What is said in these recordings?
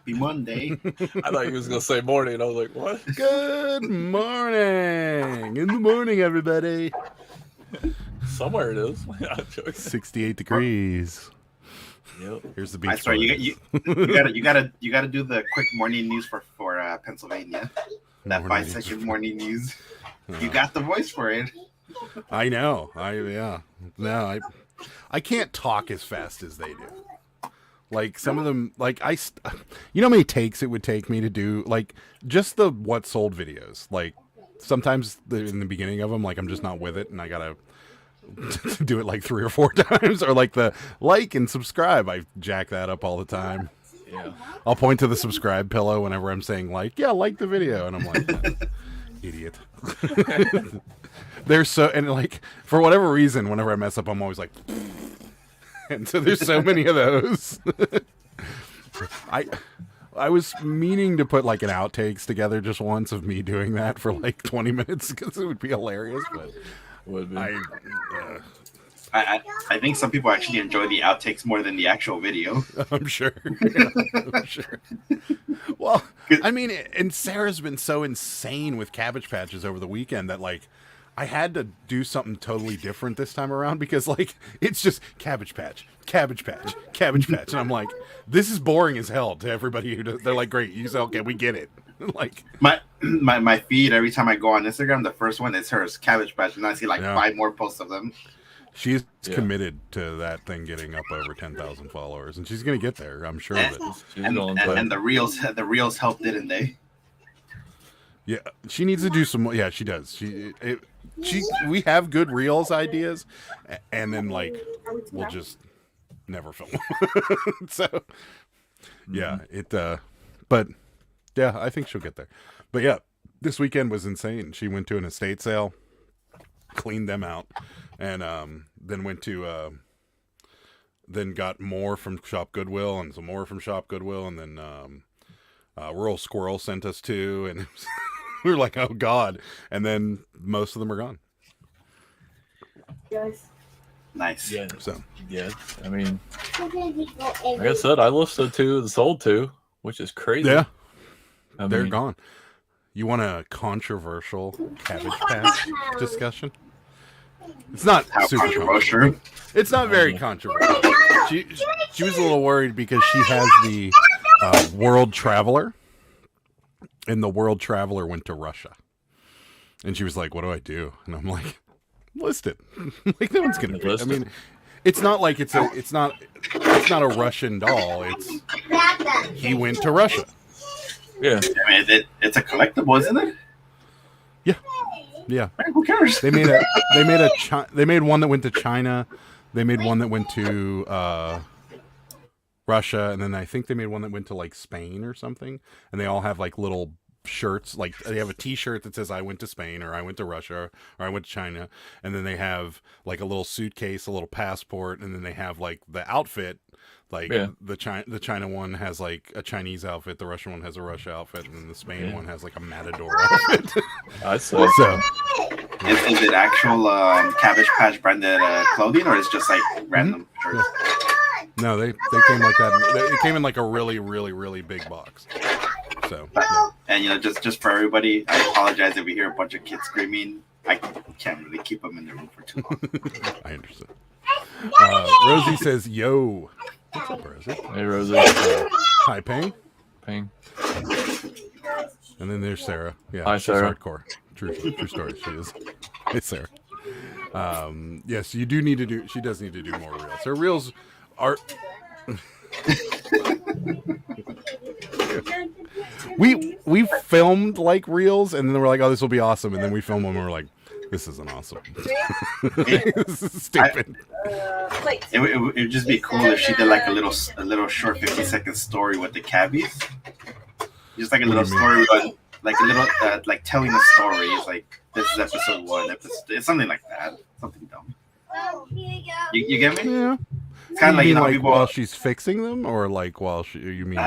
Happy Monday. I thought he was going to say morning. I was like, what? Good morning. In the morning, everybody. Somewhere it is. 68 degrees. Yep. Here's the beach. I swear, you gotta do the quick morning news for Pennsylvania. That 5-second morning news. You got the voice for it. I know. I can't talk as fast as they do. Like some of them, like you know how many takes it would take me to do like just the what sold videos. Like sometimes in the beginning of them, like I'm just not with it, and I gotta do it like 3 or 4 times, or like the like and subscribe. I jack that up all the time. Yeah. I'll point to the subscribe pillow whenever I'm saying like the video, and I'm like, idiot. They're so, and like for whatever reason, whenever I mess up, I'm always like. And so there's so many of those. I was meaning to put like an outtakes together just once of me doing that for like 20 minutes because it would be hilarious, but would be. I think some people actually enjoy the outtakes more than the actual video. I'm sure. I'm sure. Well, I mean, and Sarah's been so insane with Cabbage Patches over the weekend that like I had to do something totally different this time around because, like, it's just Cabbage Patch, Cabbage Patch, Cabbage Patch. And I'm like, this is boring as hell to everybody who does. They're like, great, you say, okay, we get it. Like, my feed, every time I go on Instagram, the first one is hers, Cabbage Patch. And I see like 5 more posts of them. She's committed to that thing getting up over 10,000 followers. And she's going to get there, I'm sure of it. And the reels helped, didn't they? Yeah, she needs to do some more. Yeah, she does. We have good reels ideas, and then like we'll just never film. So yeah, but yeah, I think she'll get there. But yeah, this weekend was insane. She went to an estate sale, cleaned them out, and then went to then got more from Shop Goodwill and some more from Shop Goodwill, and then Rural Squirrel sent us 2, and we were like, oh God. And then most of them are gone. Nice. Yeah. So yeah, I mean, like I said, I listed 2 and sold 2, which is crazy. Yeah. They're gone. You want a controversial Cabbage Patch discussion? It's not super controversial. It's not very controversial. She was a little worried because she has the World Traveler, and the World Traveler went to Russia, and she was like, "What do I do?" And I'm like, "List it." Like no one's gonna. I mean, it's not like it's not a Russian doll. He went to Russia. Yeah, I mean, it's a collectible, isn't it? Yeah, yeah. Who cares? They made one that went to China. They made one that went to Russia, and then I think they made one that went to like Spain or something. And they all have like little shirts, like they have a T-shirt that says "I went to Spain" or "I went to Russia" or "I went to China," and then they have like a little suitcase, a little passport, and then they have like the outfit. Like the China one has like a Chinese outfit, the Russian one has a Russia outfit, and then the Spain one has like a matador outfit. I saw. So, is it actual Cabbage Patch branded clothing, or is it just like random shirts? No, they came like that. It came in like a really, really, really big box. So, and just for everybody, I apologize if we hear a bunch of kids screaming. I can't really keep them in the room for too long. I understand. Rosie says, "Yo." What's up, Rosie? Hey, Rosie. Hi, Ping. Ping. And then there's Sarah. Yeah, hi, she's Sarah. Hardcore. True story. She is. It's Sarah. Yes, you do need to do. She does need to do more reels. Her reels are. we filmed like reels, and then we're like, "Oh, this will be awesome," and then we film them, and we're like, "This isn't awesome. This is stupid." It would just be cool if she did like a little short 50-second story with the cabbies. Just like a little story, like a little like telling a story. It's like this is episode 1. It's something like that. Something dumb. You get me? Yeah. It's kind of like people, while she's fixing them, or like while you mean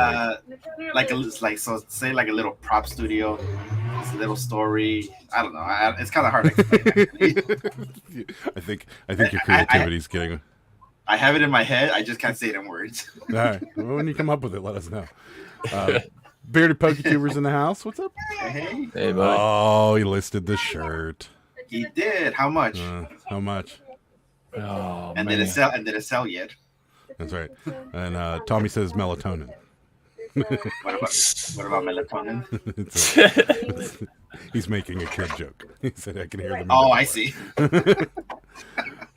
so say like a little prop studio. It's a little story. I don't know. It's kind of hard to explain. I think your creativity's getting. I have it in my head. I just can't say it in words. All right. Well, when you come up with it, let us know. Bearded PokeTubers in the house. What's up? Hey, Hey, buddy. Oh, he listed the shirt. he did. How much? How much? Oh, And man. did it sell? And did it sell yet? That's right. And Tommy says melatonin. What about melatonin? He's making a kid joke. He said, "I can hear them." Oh, I see.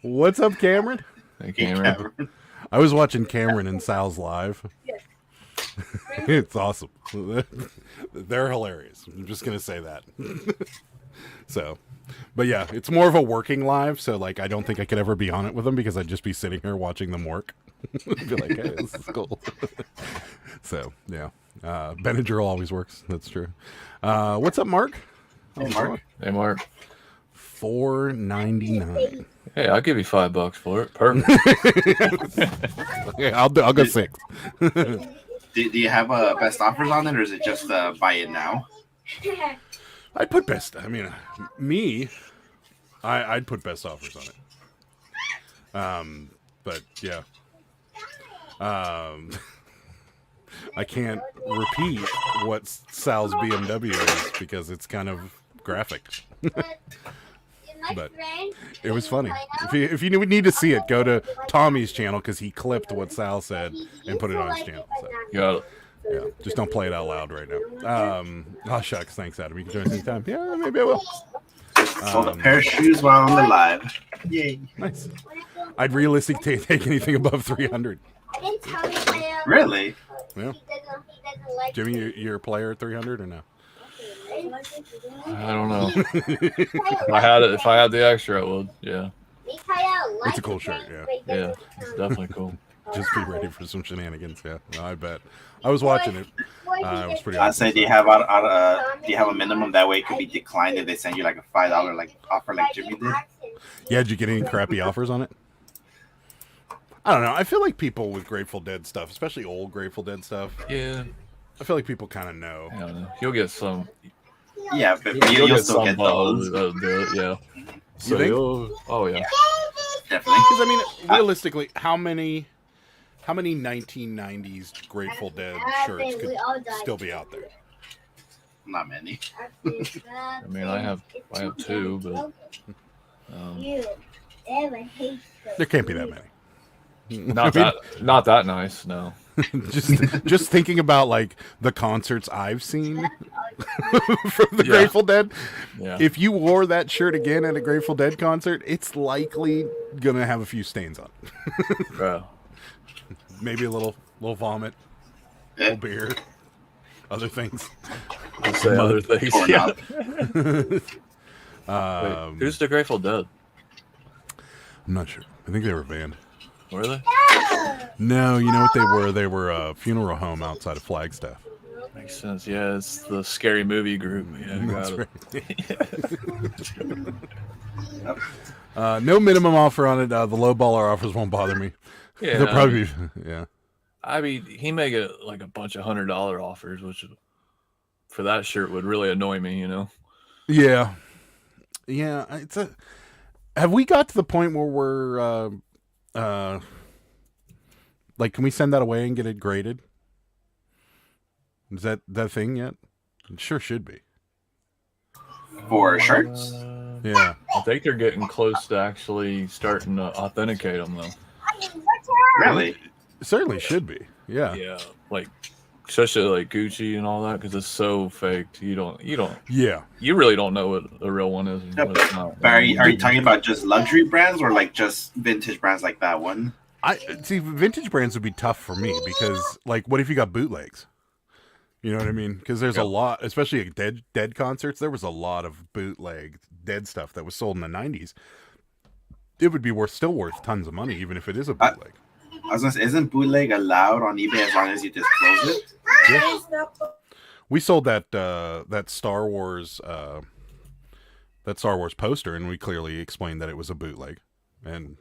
What's up, Cameron? Hey, Hey, Cameron. Cameron. I was watching Cameron and Sal's live. It's awesome. They're hilarious. I'm just gonna say that. So, but yeah, it's more of a working live. So like, I don't think I could ever be on it with them because I'd just be sitting here watching them work. Be like, hey, this is cool. So yeah, Benadryl always works. That's true. What's up, Mark? Hey, Mark. Hey, Mark. $4.99. Hey, I'll give you $5 for it. Perfect. Okay, I'll go 6. Do you have best offers on it, or is it just buy it now? I'd put best. I mean, I'd put best offers on it. But yeah, I can't repeat what Sal's BMW is because it's kind of graphic. But it was funny. If you need to see it, go to Tommy's channel because he clipped what Sal said and put it on his channel. So, Got it. yeah, just don't play it out loud right now. Oh shucks, thanks Adam. You can join us anytime. Yeah, maybe I will. Sold a pair of shoes while on the live. Yay! Nice. I'd realistically take anything above 300. Really? Yeah. Jimmy, you're a player at 300 or no? I don't know. If I had the extra, I would. Yeah. It's a cool shirt. Yeah. Yeah. It's definitely cool. Just be ready for some shenanigans. Yeah, no, I bet. I was watching it. It was pretty. I Awesome. say, do you have a minimum that way it could be declined if they send you like a $5 like offer like Jimmy did? Yeah, did you get any crappy offers on it? I don't know. I feel like people with Grateful Dead stuff, especially old Grateful Dead stuff, Yeah. I feel like people kind of know. I don't know. You'll get some. Yeah, but You'll you'll get still some get those. that'll do it. Yeah. So think? oh yeah. Definitely. Because I mean, realistically, how many 1990s Grateful Dead shirts could still be out there? Not many. I mean, I have 2, but There can't be that many. not that nice. No. just thinking about like the concerts I've seen from the Yeah. Grateful Dead. Yeah. If you wore that shirt again at a Grateful Dead concert, it's likely gonna have a few stains on it. Bro. Maybe a little vomit, a little beer, other things. I'll say other things. Torn Yeah. up. Wait, who's the Grateful Dead? I'm not sure. I think they were banned. Were they? No, you know what they were? They were a funeral home outside of Flagstaff. Makes sense. Yeah, it's the scary movie group. Yeah, That's got right. No minimum offer on it. The low baller offers won't bother me. Yeah, They'll probably be, yeah. I mean, he may get like a bunch of $100 offers, which for that shirt would really annoy me. You know? Yeah. Yeah. Have we got to the point where we're like, can we send that away and get it graded? Is that thing yet? It sure should be. For shirts? Yeah. I think they're getting close to actually starting to authenticate them, though. Really? It certainly should be. Yeah. Yeah, like especially like Gucci and all that, because it's so faked. You Yeah. really don't know what the real one is and Yeah, what it's not. But are you talking about just luxury brands or like just vintage brands like that one? I see. Vintage brands would be tough for me because, like, what if you got bootlegs? You know what I mean? Because there's a lot, especially at Dead concerts. There was a lot of bootleg Dead stuff that was sold in the '90s. It would be still worth tons of money, even if it is a bootleg. I was gonna say, isn't bootleg allowed on eBay as long as you disclose it? Yeah. We sold that Star Wars poster, and we clearly explained that it was a bootleg. And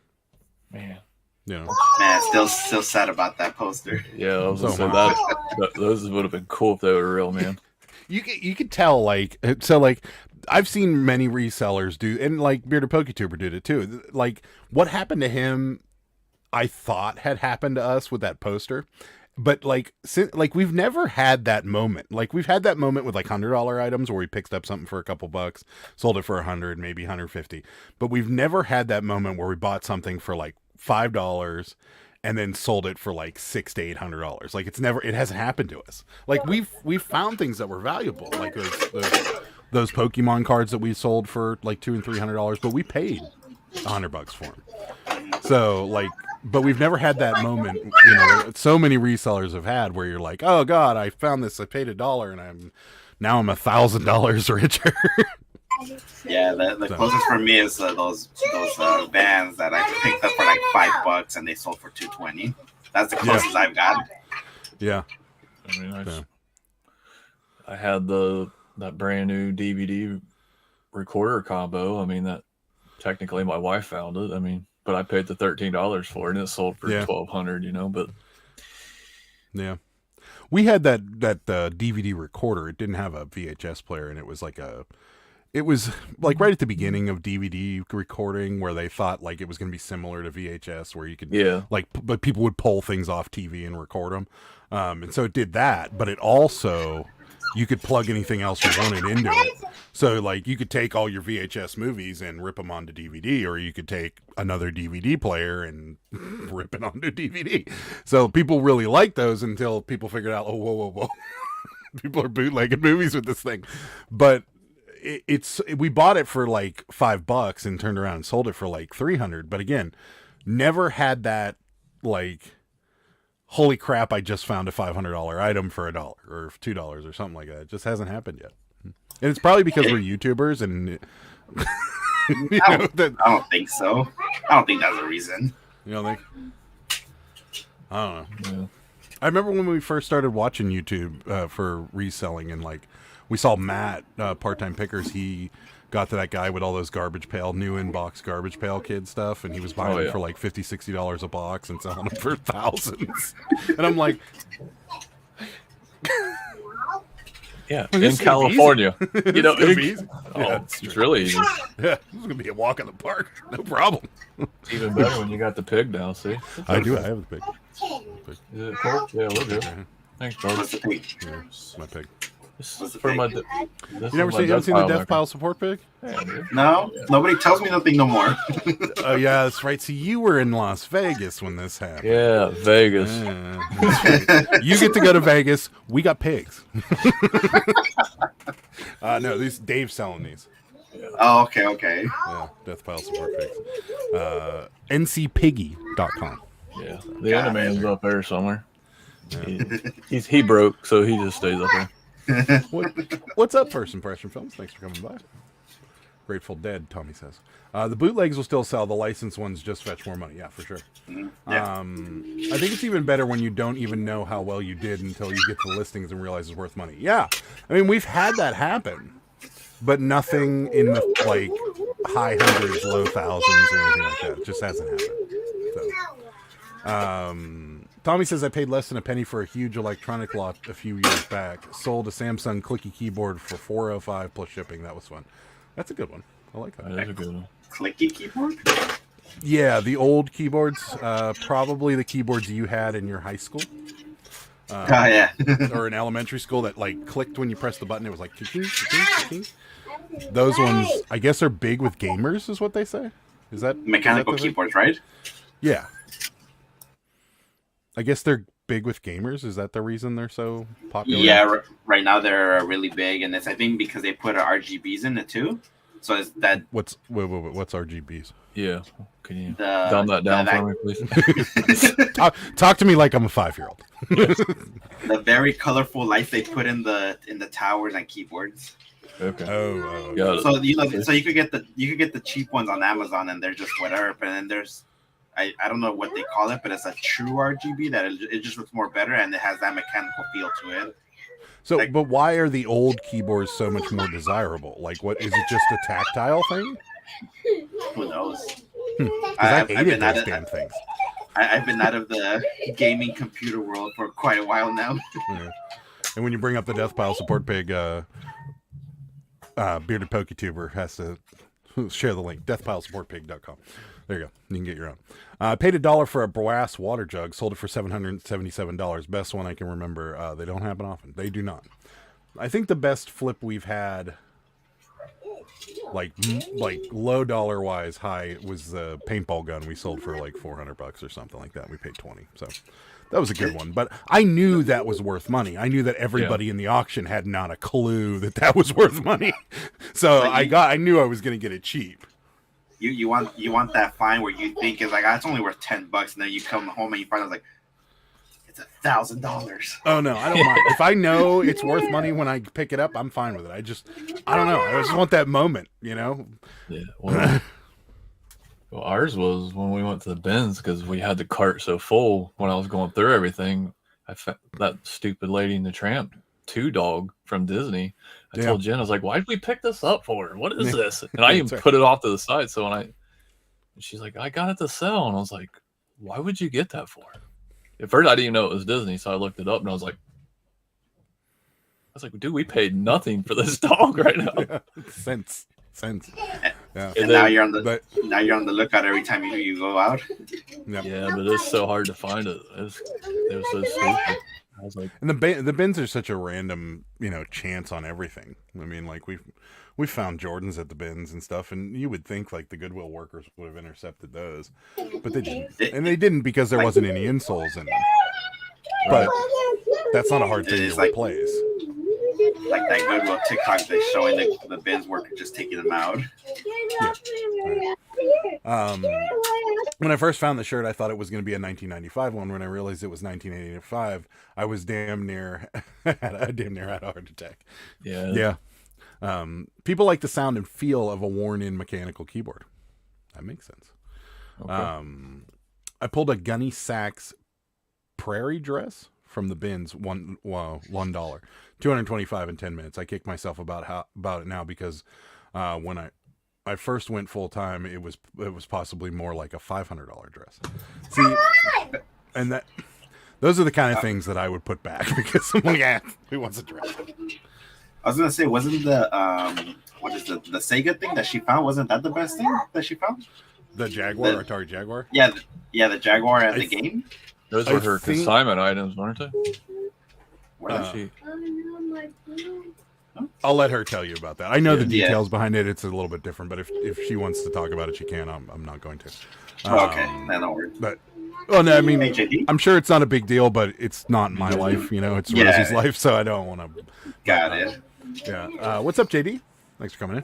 Man. you know, Man, still sad about that poster. Yeah, I was So gonna say much. those would have been cool if they were real, man. you could tell, like, so, like, I've seen many resellers do, and like Bearded PokeTuber did it too. Like, what happened to him, I thought had happened to us with that poster, but like we've never had that moment. Like we've had that moment with like $100 items where we picked up something for a couple bucks, sold it for 100, maybe 150. But we've never had that moment where we bought something for like $5 and then sold it for like $600 to $800. Like it hasn't happened to us. Like we've found things that were valuable, like those Pokemon cards that we sold for like $200 and $300, but we paid $100 for them. So like, but we've never had that moment, you know, so many resellers have had where you're like, oh God, I found this, I paid $1 and I'm $1,000 richer. Yeah, the closest for me is those vans that I picked up for like $5 and they sold for $220. That's the closest I've got. Yeah. I mean, I had that brand new DVD recorder combo. I mean, that technically my wife found it. I mean, but I paid the $13 for it and it sold for $1,200, you know, but yeah. We had that DVD recorder. It didn't have a VHS player, and it was like right at the beginning of DVD recording where they thought like it was going to be similar to VHS, where you could but people would pull things off TV and record them. And so it did that, but it also, you could plug anything else you wanted into it. So like you could take all your VHS movies and rip them onto DVD, or you could take another DVD player and rip it onto DVD. So people really liked those until people figured out, oh, whoa. People are bootlegging movies with this thing. But we bought it for like $5 and turned around and sold it for like $300. But again, never had that like, holy crap, I just found a $500 item for $1 or $2 or something like that. It just hasn't happened yet. And it's probably because we're YouTubers and I don't think so. I don't think that's a reason. You don't think? I don't know. Yeah. I remember when we first started watching YouTube for reselling, and like we saw Matt, Part-Time Pickers, he got to that guy with all those new in-box garbage pail kid stuff, and he was buying them for like $50, $60 a box and selling them for thousands. And I'm like, yeah, in California, you know, it's really easy. Yeah, this is gonna be a walk in the park, no problem. It's even better when you got the pig now. See, I do. I have the pig. Is it cool? Yeah, we're good. Thanks, George. What's the pig? Yeah, my pig. For my, you haven't seen the death pile support pig? No, nobody tells me nothing no more. Oh yeah, that's right. See, you were in Las Vegas when this happened. Yeah, Vegas. Yeah, you get to go to Vegas. We got pigs. No, Dave's selling these. Oh, okay. Yeah, death pile support pigs. ncpiggy.com. Yeah, the other man's up there somewhere. Yeah. He broke, so he just stays up there. What's up, First Impression Films? Thanks for coming by. Grateful Dead, Tommy says. The bootlegs will still sell. The licensed ones just fetch more money. Yeah, for sure. Yeah. I think it's even better when you don't even know how well you did until you get to the listings and realize it's worth money. Yeah. I mean, we've had that happen, but nothing in the like high hundreds, low thousands or anything like that. It just hasn't happened. So, Tommy says, I paid less than a penny for a huge electronic lot a few years back. Sold a Samsung clicky keyboard for $405 plus shipping. That was fun. That's a good one. I like that. That is a good one. Clicky keyboard? Yeah, the old keyboards. Probably the keyboards you had in your high school. Yeah. Or in elementary school that like clicked when you pressed the button. It was like, ka-ching. Those ones, I guess, are big with gamers, is what they say. Is that mechanical keyboards, right? Yeah. I guess they're big with gamers. Is that the reason they're so popular? Yeah, right now they're really big, and it's I think because they put RGBs in it too. So is that what's RGBs? Yeah, can you dumb that down for me, please? talk to me like I'm a 5-year-old. The very colorful lights they put in the towers and keyboards. Okay. Oh. So so you could get the cheap ones on Amazon, and they're just whatever. But then there's I don't know what they call it, but it's a true RGB that it just looks more better, and it has that mechanical feel to it. So, but why are the old keyboards so much more desirable? Like, what is it? Just a tactile thing? Who knows? I hated those damn things. I've been out of the gaming computer world for quite a while now. Yeah. And when you bring up the death pile support pig, bearded PokeTuber has to Share the link. Deathpilesupportpig.com. There you go. You can get your own. Paid $1 for a brass water jug. Sold it for $777. Best one I can remember. They don't happen often. They do not. I think the best flip we've had, like low dollar wise, high, was the paintball gun we sold for like $400 or something like that. We paid 20. So that was a good one. But I knew that was worth money. I knew that everybody in the auction had not a clue that that was worth money. So I knew I was going to get it cheap. You want that find where you think it's like, it's only worth $10, and then you come home and you find out like it's $1,000. Oh no, I don't mind. If I know it's worth money when I pick it up, I'm fine with it. I don't know. I just want that moment, you know. Yeah. Well, ours was when we went to the bins because we had the cart so full. When I was going through everything, I found that stupid Lady and the Tramp 2 dog from Disney. I told Jen, I was like, "Why did we pick this up for? What is this?" And I even put it off to the side. So and she's like, "I got it to sell," and I was like, "Why would you get that for?" At first, I didn't even know it was Disney, so I looked it up, and I was like, "Dude, we paid nothing for this dog right now." Yeah. Sense. Yeah. And now you're on the lookout every time you go out. Yep. Yeah, but it's so hard to find it. It was so stupid. I was like, and the bins are such a random, chance on everything. I mean, like we found Jordans at the bins and stuff, and you would think like the Goodwill workers would have intercepted those, but they didn't, and they didn't because there wasn't any insoles in them. But that's not a hard thing to replace. Like that Goodwill TikTok that's showing the bins worker just taking them out. Yeah. When I first found the shirt, I thought it was going to be a 1995 one. When I realized it was 1985, I was damn near had a heart attack. Yeah. People like the sound and feel of a worn-in mechanical keyboard. That makes sense. Okay. I pulled a Gunny Sacks prairie dress from the bins. $1, $225 in 10 minutes. I kick myself about it now because when I first went full time, it was possibly more like a $500 dress. See, and those are the kind of things that I would put back because I'm like, yeah, who wants a dress? I was gonna say, wasn't the the Sega thing that she found? Wasn't that the best thing that she found? The Jaguar, Atari Jaguar. Yeah, the Jaguar and the game. Those were her consignment items, weren't they? I'll let her tell you about that. I know the details behind it. It's a little bit different, but if she wants to talk about it, she can. I'm not going to. Okay, no worries. But no, I mean, I'm sure it's not a big deal, but it's not my life. It's Rosie's life, so I don't want to. Got it. Yeah. What's up, JD? Thanks for coming in.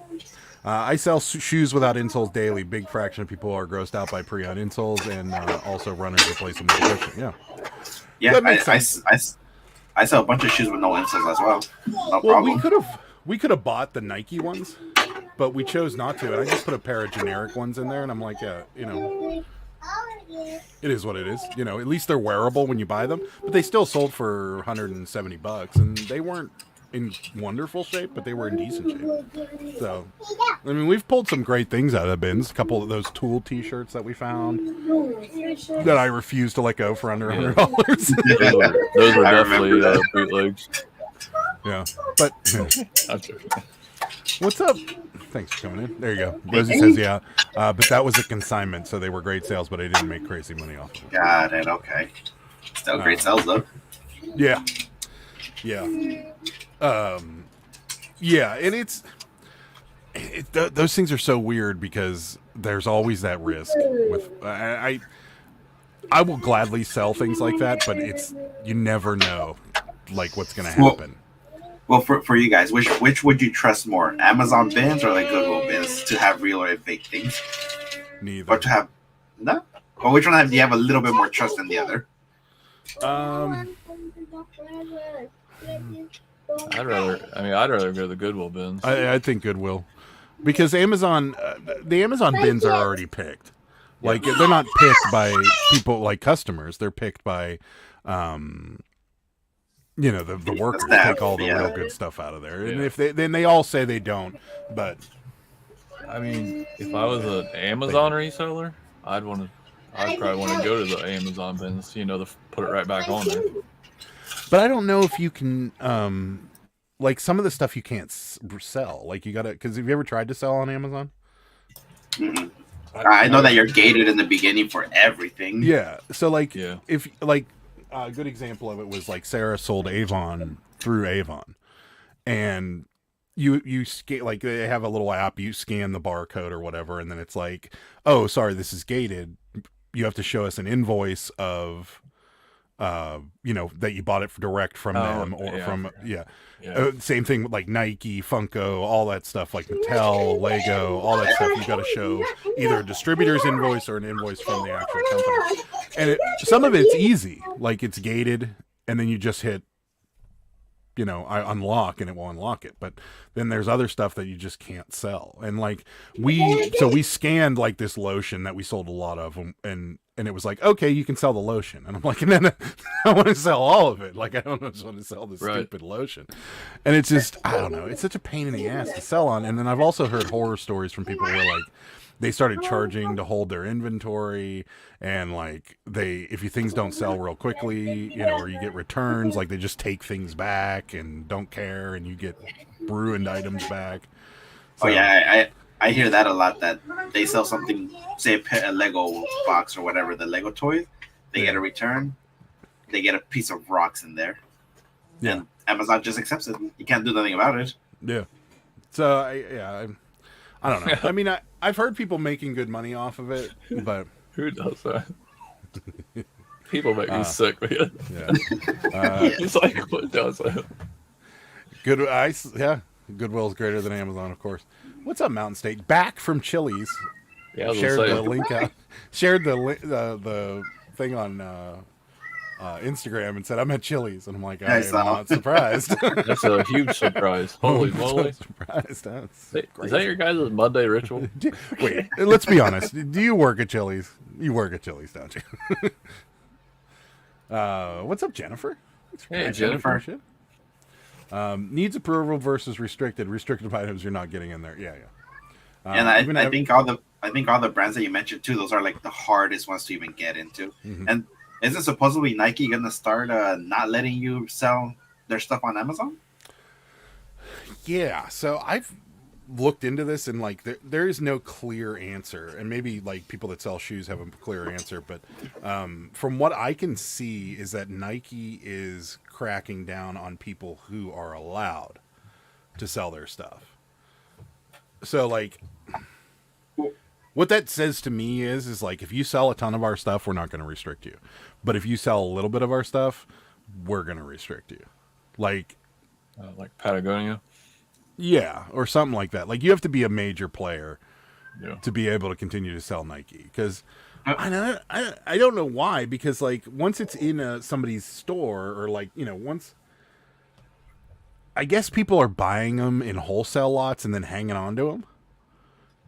I sell shoes without insoles daily. Big fraction of people are grossed out by pre-on insoles, and also runners replace them with a cushion. Yeah, I sell a bunch of shoes with no insoles as well. No problem. We could have bought the Nike ones, but we chose not to. And I just put a pair of generic ones in there, and I'm like, it is what it is. At least they're wearable when you buy them. But they still sold for $170, and they weren't in wonderful shape, but they were in decent shape. So, I mean, we've pulled some great things out of the bins. A couple of those Tool T-shirts that we found that I refuse to let go for under $100. Those are definitely bootlegs. Yeah, but what's up? Thanks for coming in. There you go. Rosie says but that was a consignment, so they were great sales, but I didn't make crazy money off of them. Got it. Okay. Still great sales though. Yeah. And those things are so weird because there's always that risk with I will gladly sell things like that, but you never know like what's going to happen. Well, for you guys, which would you trust more, Amazon bins or like Goodwill bins to have real or fake things? Neither. Or to have no? Well, which one do you have a little bit more trust than the other? I'd rather go to the Goodwill bins. I think Goodwill, because Amazon, the Amazon bins are already picked. Like they're not picked by people like customers. They're picked by, the workers take all the real good stuff out of there. And if then they all say they don't, but I mean, if I was an Amazon reseller, I'd probably want to go to the Amazon bins. To put it right back on there. But I don't know if you can, like some of the stuff you can't sell. Like you gotta, because have you ever tried to sell on Amazon? Mm-mm. I know that you're gated in the beginning for everything. Yeah. So like, Yeah. if like a good example of it was like Sarah sold Avon through Avon, and you scan, like they have a little app, you scan the barcode or whatever, and then it's like, oh, sorry, this is gated. You have to show us an invoice of that you bought it direct from them or from same thing with like Nike, Funko, all that stuff, like Mattel, Lego, all that stuff. You got to show either a distributor's invoice or an invoice from the actual company. And some of it's easy, like it's gated, and then you just hit, I unlock and it will unlock it. But then there's other stuff that you just can't sell. And like we scanned like this lotion that we sold a lot of, and it was like, okay, you can sell the lotion. And I'm like, and then I want to sell all of it. Like, I don't just want to sell the stupid lotion. And it's just, I don't know. It's such a pain in the ass to sell on. And then I've also heard horror stories from people where like they started charging to hold their inventory, and like if things don't sell real quickly, or you get returns, like they just take things back and don't care, and you get ruined items back. So, I hear that a lot, that they sell something, say a Lego box or whatever, the Lego toys, they get a return, they get a piece of rocks in there. Yeah. And Amazon just accepts it. You can't do nothing about it. Yeah. So, I don't know. I mean, I've heard people making good money off of it, but... Who does that? People make me sick, man. Yeah. It's like, what does that? Goodwill's greater than Amazon, of course. What's up, Mountain State? Back from Chili's. Yeah, shared the link out. Shared the thing on Instagram and said, I'm at Chili's. And I'm like, I'm not surprised. That's a huge surprise. Holy moly. Surprised. Is that your guys' Monday ritual? Wait, let's be honest. Do you work at Chili's? You work at Chili's, don't you? What's up, Jennifer? Hey, Jennifer. Needs approval versus restricted. Restricted items you're not getting in there. Yeah. And I think all the brands that you mentioned too, those are like the hardest ones to even get into. Mm-hmm. And isn't supposedly Nike gonna start not letting you sell their stuff on Amazon? Yeah. So I've looked into this, and like there is no clear answer, and maybe like people that sell shoes have a clear answer, but from what I can see is that Nike is cracking down on people who are allowed to sell their stuff. So like what that says to me is like, if you sell a ton of our stuff, we're not going to restrict you, but if you sell a little bit of our stuff, we're going to restrict you. Like Patagonia. Yeah, or something like that. Like you have to be a major player to be able to continue to sell Nike. Because I don't know why. Because like once it's in somebody's store, or like once, I guess people are buying them in wholesale lots and then hanging on to them,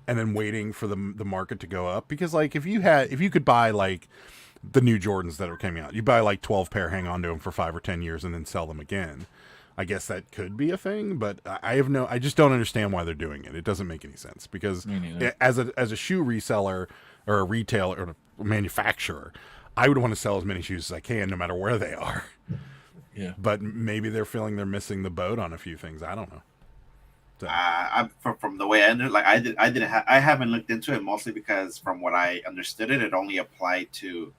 and then waiting for the market to go up. Because like if you could buy like the new Jordans that are coming out, you buy like 12 pair, hang on to them for 5 or 10 years, and then sell them again. I guess that could be a thing, but I just don't understand why they're doing it. It doesn't make any sense, because as a shoe reseller or a retailer or a manufacturer, I would want to sell as many shoes as I can, no matter where they are. Yeah. But maybe they're feeling they're missing the boat on a few things. I don't know. So. From the way I ended, like I haven't looked into it, mostly because from what I understood it only applied to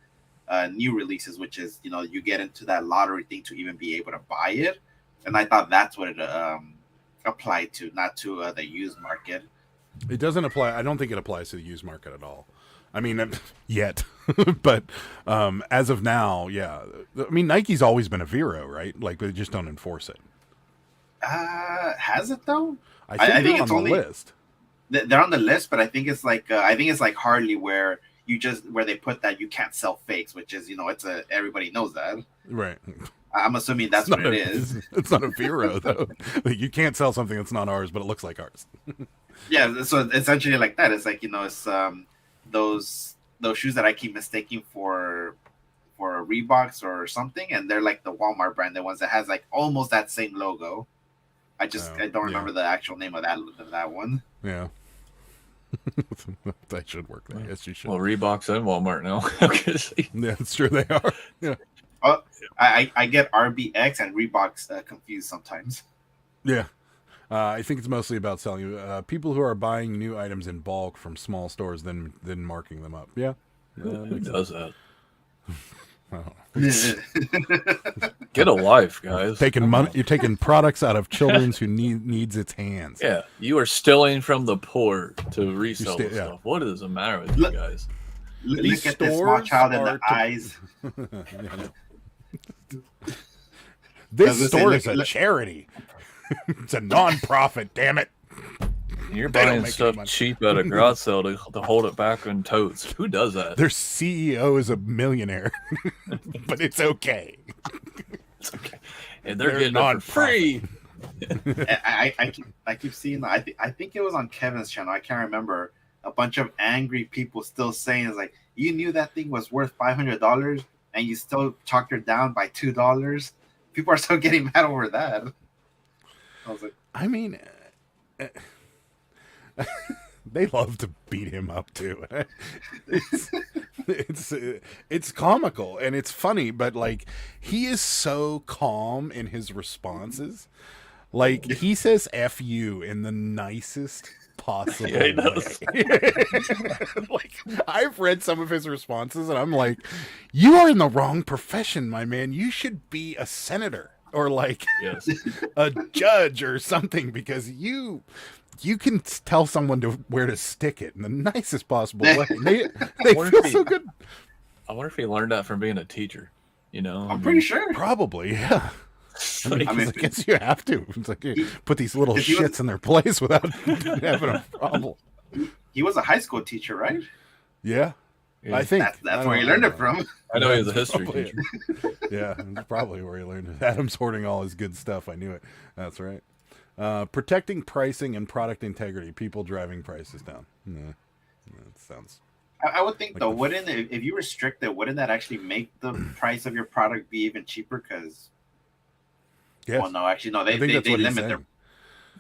new releases, which is you get into that lottery thing to even be able to buy it. And I thought that's what it applied to, not to the used market. It doesn't apply. I don't think it applies to the used market at all. I mean, yet. But as of now, yeah. I mean, Nike's always been a Vero, right? Like, they just don't enforce it. Has it, though? I think it's on the list. They're on the list, but I think it's like Harley, where they put that you can't sell fakes, which is, everybody knows that. Right. I'm assuming that's what it is. It's not a Vero, though. Like, you can't sell something that's not ours, but it looks like ours. Yeah, so essentially like that. It's like, it's those shoes that I keep mistaking for Reeboks or something, and they're like the Walmart brand, the ones that has like almost that same logo. I don't remember the actual name of that one. Yeah. That should work. I guess you should. Well, Reeboks and Walmart now. Yeah, it's true, they are. Yeah. I get RBX and Reeboks confused sometimes. Yeah. I think it's mostly about selling. People who are buying new items in bulk from small stores, then marking them up. Yeah. Who does that? Oh. Get a life, guys. Taking money, you're taking products out of children's who needs its hands. Yeah, you are stealing from the poor to resell yeah. stuff. What is the matter with you guys? Look at this small child in the eyes. This store is a charity. It's a non-profit, damn it. You're They don't buying make stuff any money. cheap at a garage sale to hold it back in totes. Who does that? Their CEO is a millionaire, but it's okay. It's okay. And they're They're getting it for free. I keep seeing that. I think it was on Kevin's channel. I can't remember. A bunch of angry people still saying, it's like, you knew that thing was worth $500 and you still chalked her down by $2. People are still getting mad over that. I was like, I mean, they love to beat him up too. It's comical and it's funny, but like he is so calm in his responses. Like he says "F you" in the nicest possible Yeah, he does. way. Like I've read some of his responses and I'm like, you are in the wrong profession, my man. You should be a senator or like Yes. a judge or something, because you can tell someone where to stick it in the nicest possible way. They feel so good. I wonder if he learned that from being a teacher. You know, I'm pretty sure. Probably, yeah. Like, I mean, I guess you have to. It's like put these little If he was- shits in their place without having a problem. He was a high school teacher, right? Yeah, yeah. I think That's where he learned it from. I know he was a history Probably. teacher. Yeah, that's probably where he learned it. Adam's hoarding all his good stuff. I knew it. That's right. Protecting pricing and product integrity. People driving prices down. That sounds. I would think Like though, the- wouldn't if you restrict it, wouldn't that actually make the price of your product be even cheaper? Because Yes. well, no, actually, no, they I think that's what he's limit their. saying.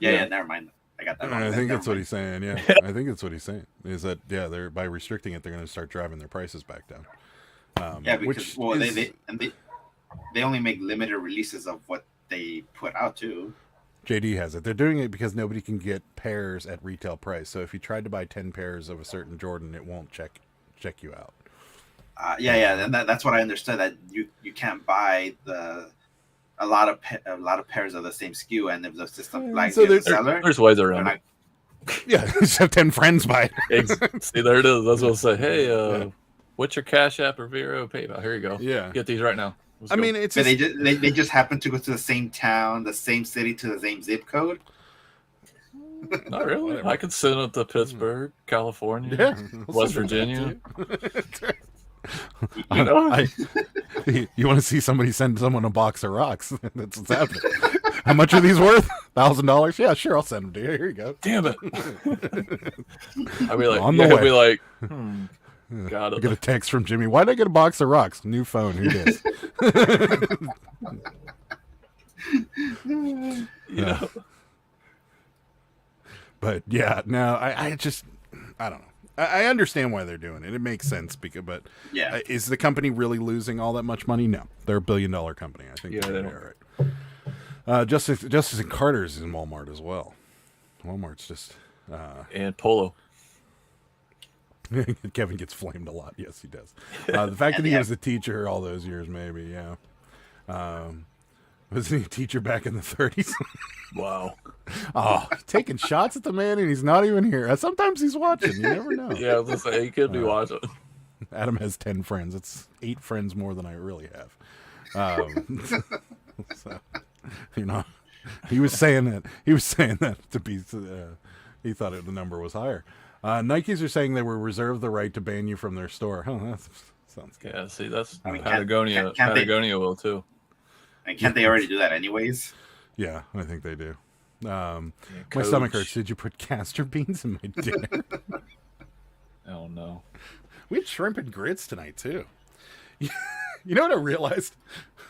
Yeah, never mind. I got that wrong. I think Never that's what mind. he's saying. Yeah, I think that's what he's saying. Is that they're by restricting it, they're going to start driving their prices back down. Yeah, because which well, is, they only make limited releases of what they put out too. JD has it. They're doing it because nobody can get pairs at retail price. So if you tried to buy 10 pairs of a certain Jordan, it won't check you out. Yeah, and that's what I understood. That you can't buy a lot of pairs of the same SKU, and if the system flags So you as a there- seller, There's ways they're around not- it. Yeah, just have 10 friends buy it. See, there it is. That's what I'll say. Hey, Yeah. what's your Cash App or Vero PayPal? Here you go. Yeah. Get these right now. Let's I go. mean, it's but just, they just happen to go to the same town, the same city, to the same zip code. not really. Whatever. I could send it to Pittsburgh, California, yeah, West Virginia. You know, you want to see somebody send someone a box of rocks? That's what's happening. How much are these worth? $1,000? Yeah, sure, I'll send them to you. Here you go. Damn it! I'd be like, On the yeah, he'll way. be like, got I it. get a text from Jimmy. Why did I get a box of rocks? New phone. Who dis? You know? But yeah, no, I just, I don't know. I understand why they're doing it. It makes sense but Yeah, is the company really losing all that much money? No, they're $1 billion company. I think Yeah, they're they gonna be all right. Justice and Carter's in Walmart as well. Walmart's just And Polo. Kevin gets flamed a lot. Yes, he does. The fact that he was a teacher all those years, maybe, yeah. Wasn't he a teacher back in the 30s? Wow. Oh, taking shots at the man and he's not even here. Sometimes he's watching. You never know. Yeah, I was gonna say he could be watching. Adam has 10 friends. It's 8 friends more than I really have. So, you know, he was saying that to be. He thought the number was higher. Nikes are saying they will reserve the right to ban you from their store. Huh, that sounds good. Yeah, see, that's I mean, Patagonia. can't they- Patagonia will too. and can't they already do that anyways? Yeah, I think they do. My Coach. stomach hurts. Did you put castor beans in my dinner? Oh no. We had shrimp and grits tonight too. You know what I realized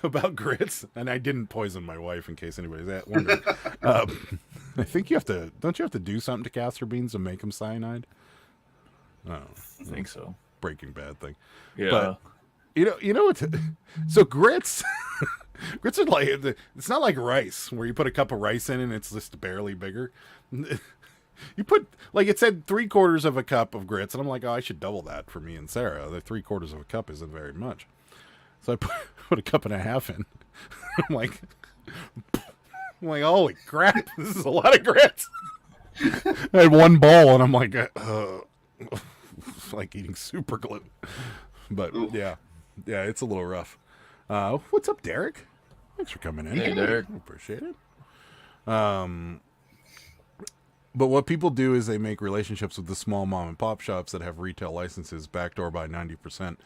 about grits, and I didn't poison my wife in case anybody's wondering. I think don't you have to do something to castor beans to make them cyanide? Oh, I think so. Breaking Bad thing. Yeah. But You know what? So grits, grits are like it's not like rice where you put a cup of rice in and it's just barely bigger. You put like it said 3/4 of a cup of grits, and I'm like, oh, I should double that for me and Sarah. The 3/4 of a cup isn't very much, so I put a cup and a half in. I'm like, holy crap, this is a lot of grits. I had one bowl, and I'm like, like eating super glue. But yeah, it's a little rough. What's up, Derek? Thanks for coming in. Hey, Derek. Appreciate it. But what people do is they make relationships with the small mom and pop shops that have retail licenses, backdoor by 90%,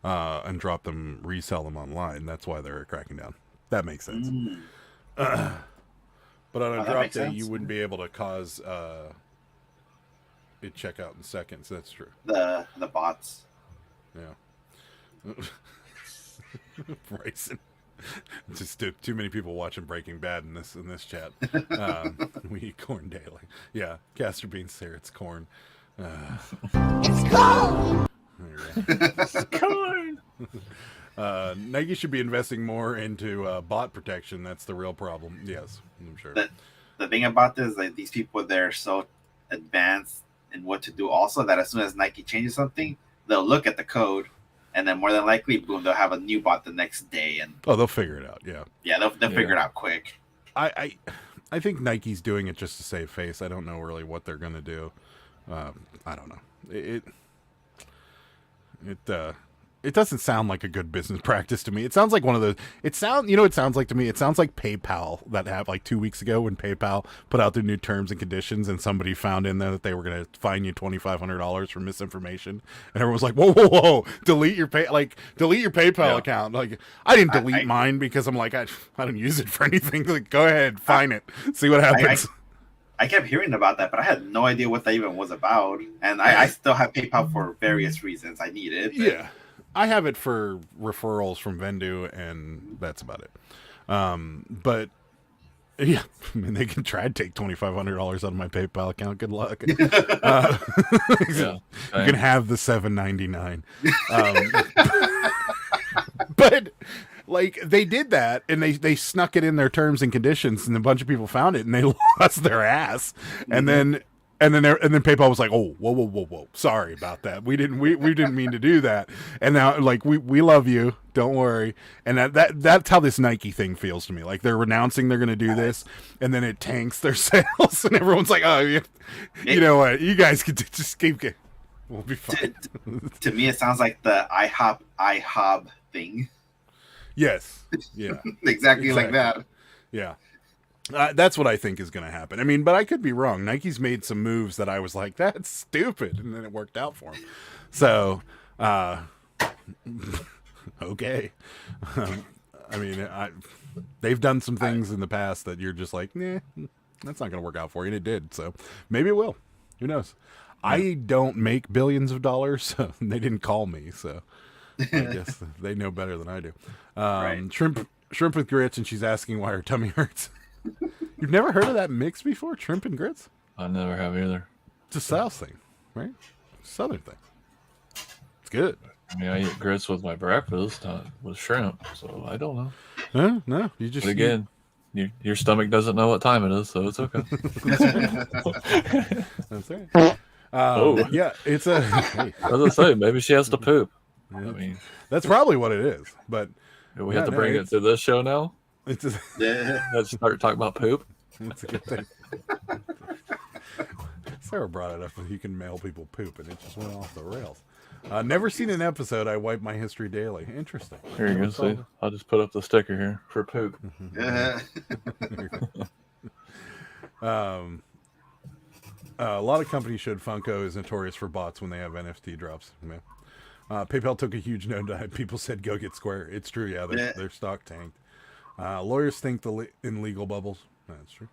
and drop them, resell them online. That's why they're cracking down. That makes sense. But on a drop day, you wouldn't be able to cause it check out in seconds. That's true. The bots. Yeah. Bryson. Just too many people watching Breaking Bad in this chat. We eat corn daily. Yeah, castor beans there. It's corn. It's cold. It's corn. Nike should be investing more into bot protection. That's the real problem. Yes, I'm sure. The thing about this is like these people, they're so advanced in what to do also that as soon as Nike changes something, they'll look at the code and then more than likely, boom, they'll have a new bot the next day. And they'll figure it out. Yeah. Yeah, they'll figure it out quick. I think Nike's doing it just to save face. I don't know really what they're going to do. I don't know. It doesn't sound like a good business practice to me. It sounds like one of those. You know what it sounds like to me? It sounds like PayPal that happened like 2 weeks ago when PayPal put out their new terms and conditions, and somebody found in there that they were going to fine you $2,500 for misinformation, and everyone was like, "Whoa, delete your PayPal account." Like, I didn't delete mine because I'm like, I don't use it for anything. Like, go ahead, fine it, see what happens. I kept hearing about that, but I had no idea what that even was about, and I still have PayPal for various reasons. I need it. Yeah. I have it for referrals from Vendu, and that's about it. But yeah, I mean, they can try to take $2,500 out of my PayPal account. Good luck. You can have the $7.99. But like they did that, and they snuck it in their terms and conditions, and a bunch of people found it, and they lost their ass. And then PayPal was like, "Oh, whoa! Sorry about that. We didn't mean to do that." And now, like, we love you. Don't worry. And that's how this Nike thing feels to me. Like they're renouncing they're going to do this, and then it tanks their sales, and everyone's like, "Oh, you know what? You guys can just keep. We'll be fine." To me, it sounds like the IHOB thing. Yes. Yeah. exactly like that. Yeah. That's what I think is going to happen. I mean, but I could be wrong. Nike's made some moves that I was like, that's stupid. And then it worked out for them. So, okay. I mean, they've done some things in the past that you're just like, nah, that's not going to work out for you. And it did. So maybe it will. Who knows? Yeah. I don't make billions of dollars. So they didn't call me. So I guess they know better than I do. Right. Shrimp with grits. And she's asking why her tummy hurts. You've never heard of that mix before? Shrimp and grits? I never have either. It's a South thing, right? Southern thing. It's good. I mean, I eat grits with my breakfast with shrimp, so I don't know. Huh? No, you just. But again, your stomach doesn't know what time it is, so it's okay. That's right. Yeah, it's a. Hey. As I say, maybe she has to poop. Yeah. I mean, that's probably what it is. But do we have to bring it to this show now? It's Let's start talking about poop. It's a good thing. Sarah brought it up that you can mail people poop, and it just went off the rails. Never seen an episode. I wipe my history daily. Interesting. Here you go. See, I'll just put up the sticker here for poop. A lot of companies showed Funko is notorious for bots when they have NFT drops. Yeah. PayPal took a huge nosedive. People said, "Go get Square." It's true. Yeah, their stock tanked. Lawyers think in legal bubbles. That's true.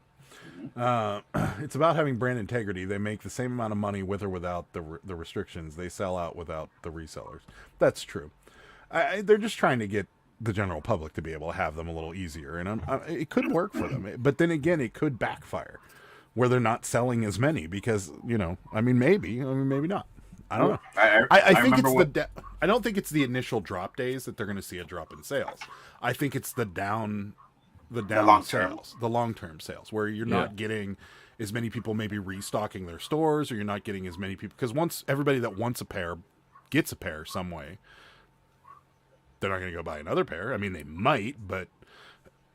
It's about having brand integrity. They make the same amount of money with or without the restrictions. They sell out without the resellers. That's true. They're just trying to get the general public to be able to have them a little easier, and it could work for them. But then again, it could backfire, where they're not selling as many because maybe not. I don't know. I think it's I don't think it's the initial drop days that they're going to see a drop in sales. I think it's the down sales, the long-term sales, where you're not getting as many people maybe restocking their stores, or you're not getting as many people, because once everybody that wants a pair gets a pair some way, they're not going to go buy another pair. I mean, they might, but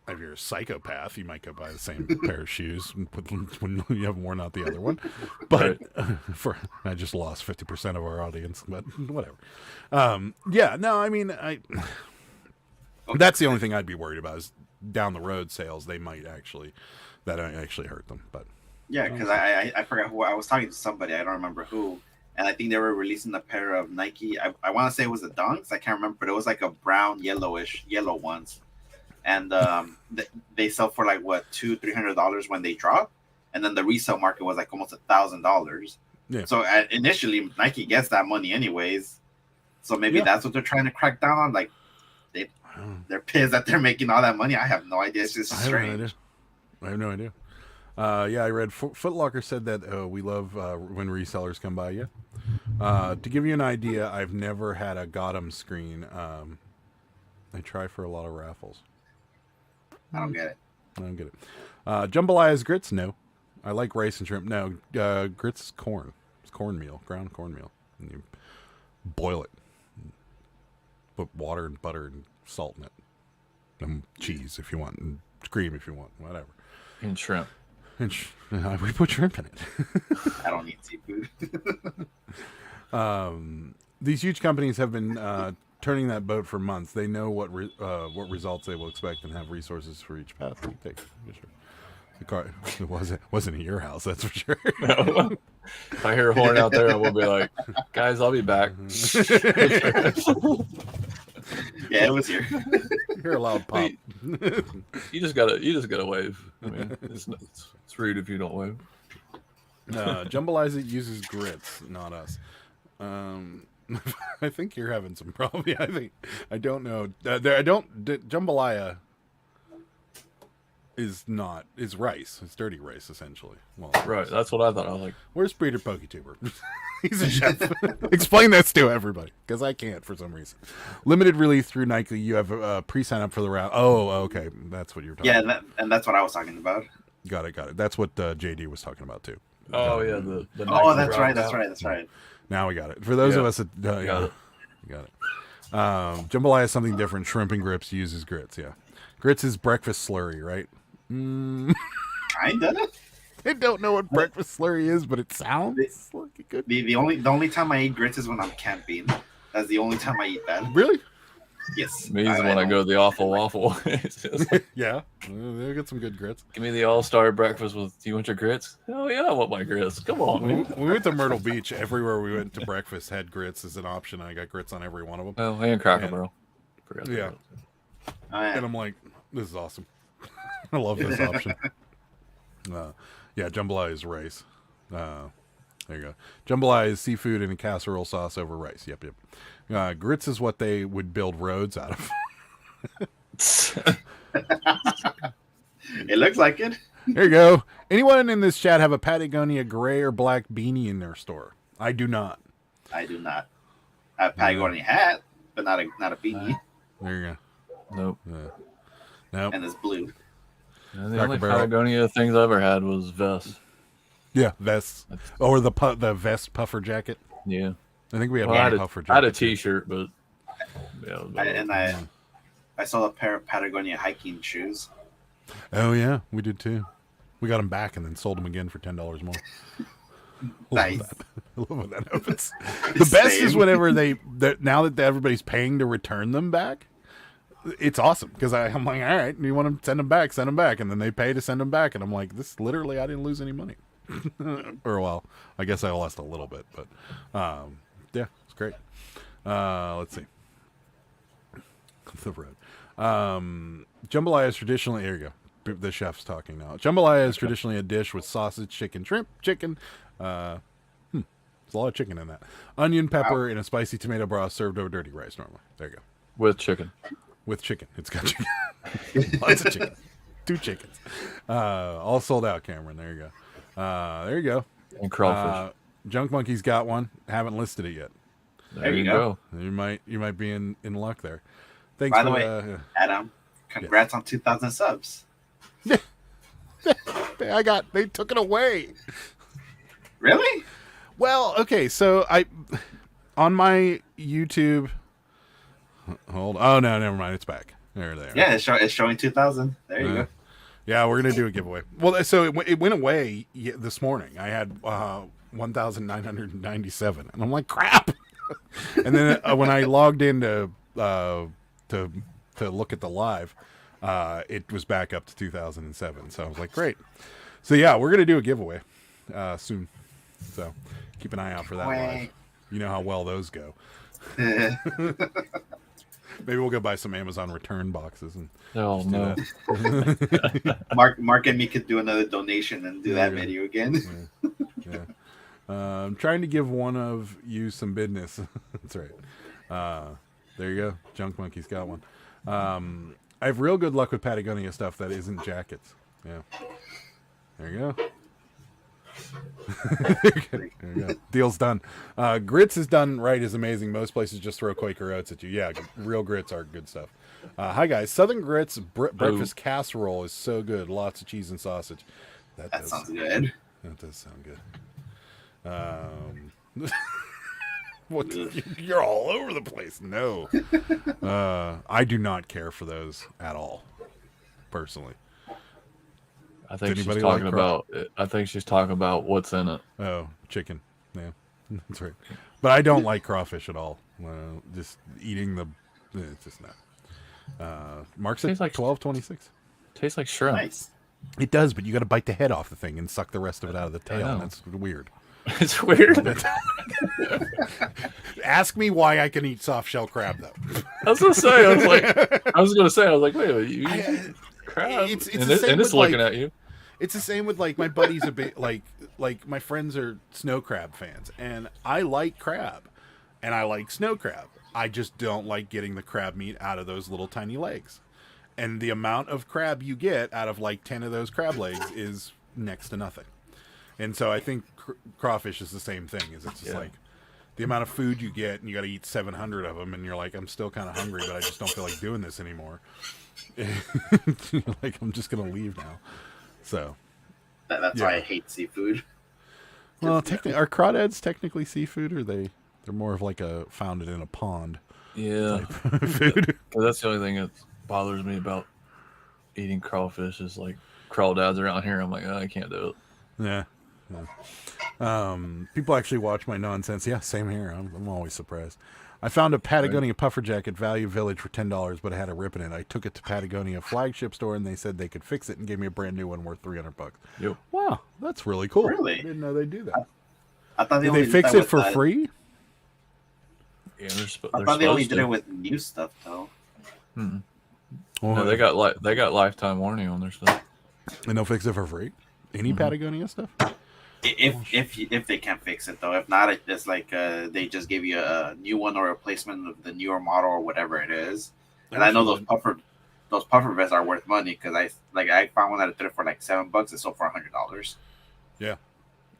if you're a psychopath, you might go buy the same pair of shoes when you haven't worn out the other one. But I just lost 50% of our audience, but whatever. I mean, that's the only thing I'd be worried about is down the road sales. They might actually hurt them. But yeah, because I forgot who I was talking to somebody. I don't remember who. And I think they were releasing a pair of Nike. I want to say it was the Dunks. I can't remember, but it was like a brown, yellow ones. And they sell for like what $200-300 when they drop, and then the resale market was like almost $1,000. Yeah. So initially Nike gets that money anyways. So maybe that's what they're trying to crack down on. Like they're pissed that they're making all that money. I have no idea. It's just strange. I have no idea. I read Foot Locker said that we love when resellers come by. Yeah. To give you an idea, I've never had a got 'em screen. I try for a lot of raffles. I don't get it. Jambalayas grits? No. I like rice and shrimp. No. Grits is corn. It's cornmeal, ground cornmeal. And you boil it. Put water and butter and salt in it. And cheese if you want. And cream if you want. Whatever. And shrimp. We put shrimp in it. I don't eat seafood. These huge companies have been turning that boat for months. They know what results they will expect and have resources for each path you take. Sure. The car wasn't at your house, that's for sure. No. If I hear a horn out there, I will be like, guys, I'll be back. Yeah, it was here. Hear a loud pop. You just gotta wave. I mean, it's rude if you don't wave. Jambalaya uses grits, not us. I think you're having some problem. Yeah, I don't know. Jambalaya is rice. It's dirty rice, essentially. Well, right. That's what I thought. I was like, where's Peter PokeTuber? He's a chef. Explain this to everybody, because I can't for some reason. Limited release through Nike. You have pre-sign up for the round. Oh, okay. That's what you're talking about. Yeah, and that's what I was talking about. Got it. That's what JD was talking about, too. Oh, yeah. The that's right. Now we got it. For those of us that got it. Jambalaya is something different. Shrimp and grits uses grits. Yeah, grits is breakfast slurry, right? Kinda. I don't know what breakfast slurry is, but it sounds like it could. The only time I eat grits is when I'm camping. That's the only time I eat that. Really? Yes. Me is when I go to the Awful Waffle. Yeah, they get some good grits. Give me the all-star breakfast with. Do you want your grits? Hell yeah, I want my grits. Come on, man. We went to Myrtle Beach. Everywhere we went to breakfast had grits as an option. I got grits on every one of them. Oh, and Cracker Barrel. Yeah. And I'm like, this is awesome. I love this option. Jambalaya is rice. There you go. Jambalaya is seafood in a casserole sauce over rice. Yep. Grits is what they would build roads out of. It looks like it. There you go. Anyone in this chat have a Patagonia gray or black beanie in their store? I do not. I have a Patagonia hat, but not a beanie. There you go. Nope. Nope. And it's blue. Yeah, the only Patagonia things I ever had was vests. Yeah, vests. Or the vest puffer jacket. Yeah. I think we had one puffer jacket. I had a T-shirt, but I saw a pair of Patagonia hiking shoes. Oh yeah, we did too. We got them back and then sold them again for $10 more. Nice. I love when that happens. The best is whenever now that everybody's paying to return them back. It's awesome because I'm like, all right, you want to send them back, and then they pay to send them back, and I'm like, this literally I didn't lose any money. Or well, I guess I lost a little bit, but yeah, it's great. Let's see. The road. Jambalaya is traditionally, here you go. The chef's talking now. Jambalaya is traditionally a dish with sausage, chicken, shrimp, chicken. There's a lot of chicken in that. Onion, pepper, and a spicy tomato broth served over dirty rice normally. There you go. With chicken. With chicken. It's got chicken. Lots of chicken. 2 chickens. All sold out, Cameron. There you go. There you go. And crawfish. Junk Monkey's got one. Haven't listed it yet. There you go. You might be in luck there. Thanks By for the way, Adam, congrats on 2,000 subs. they took it away. Really? Well, okay, so on my YouTube. Oh no, never mind. It's back. There they are. Yeah, it's showing 2,000. There you go. Yeah, we're gonna do a giveaway. Well, so it went away this morning. I had 1,997, and I'm like, crap. And then when I logged in to look at the live, it was back up to 2,007. So I was like, great. So yeah, we're gonna do a giveaway soon. So keep an eye out for that live. You know how well those go. Maybe we'll go buy some Amazon return boxes and. Oh no! Mark and me could do another donation and do that video again. Yeah. I'm trying to give one of you some business. That's right. There you go. Junk Monkey's got one. I have real good luck with Patagonia stuff that isn't jackets. Yeah. There you go. There you go. Deal's done. Grits is done right is amazing. Most places just throw Quaker oats at you. Yeah, real grits are good stuff. Hi guys, Southern Grits breakfast casserole is so good. Lots of cheese and sausage. That sounds good. That does sound good. What? You're all over the place. No, I do not care for those at all, personally. I think she's talking about. I think she's talking about what's in it. Oh, chicken. Yeah, that's right. But I don't like crawfish at all. Just eating it's just not. Mark said like 12.26. Tastes like shrimp. Nice. It does, but you got to bite the head off the thing and suck the rest of it out of the tail. That's weird. It's weird. Ask me why I can eat soft shell crab though. I was gonna say. I was like, wait a minute, you eat crab? It's and the same it's with, looking at you. It's the same with like my buddies a bit like my friends are snow crab fans, and I like crab, and I like snow crab. I just don't like getting the crab meat out of those little tiny legs, and the amount of crab you get out of like 10 of those crab legs is next to nothing. And so I think crawfish is the same thing. Is it's just like the amount of food you get, and you got to eat 700 of them, and you're like, I'm still kind of hungry, but I just don't feel like doing this anymore. Like I'm just gonna leave now. So that's why I hate seafood. Well, technically, are crawdads technically seafood, or they're more of like a founded in a pond? Yeah, food. That's the only thing that bothers me about eating crawfish is like crawdads around here. I'm like, I can't do it. Yeah. People actually watch my nonsense. Yeah, same here. I'm always surprised. I found a Patagonia puffer jacket Value Village for $10, but it had a rip in it. I took it to Patagonia flagship store, and they said they could fix it and gave me a brand new one worth $300. Yep. Wow, that's really cool. Really? I didn't know they do that. I thought Did they fix it for free? Yeah, I thought they only did it with new stuff though. Hmm. No, they got lifetime warranty on their stuff. And they'll fix it for free. Any Patagonia stuff? If they can't fix it though, if not, it's like they just give you a new one or a replacement of the newer model or whatever it is. And I know those puffer vests are worth money because I found one at a thrift for like $7. It sold for $100. Yeah,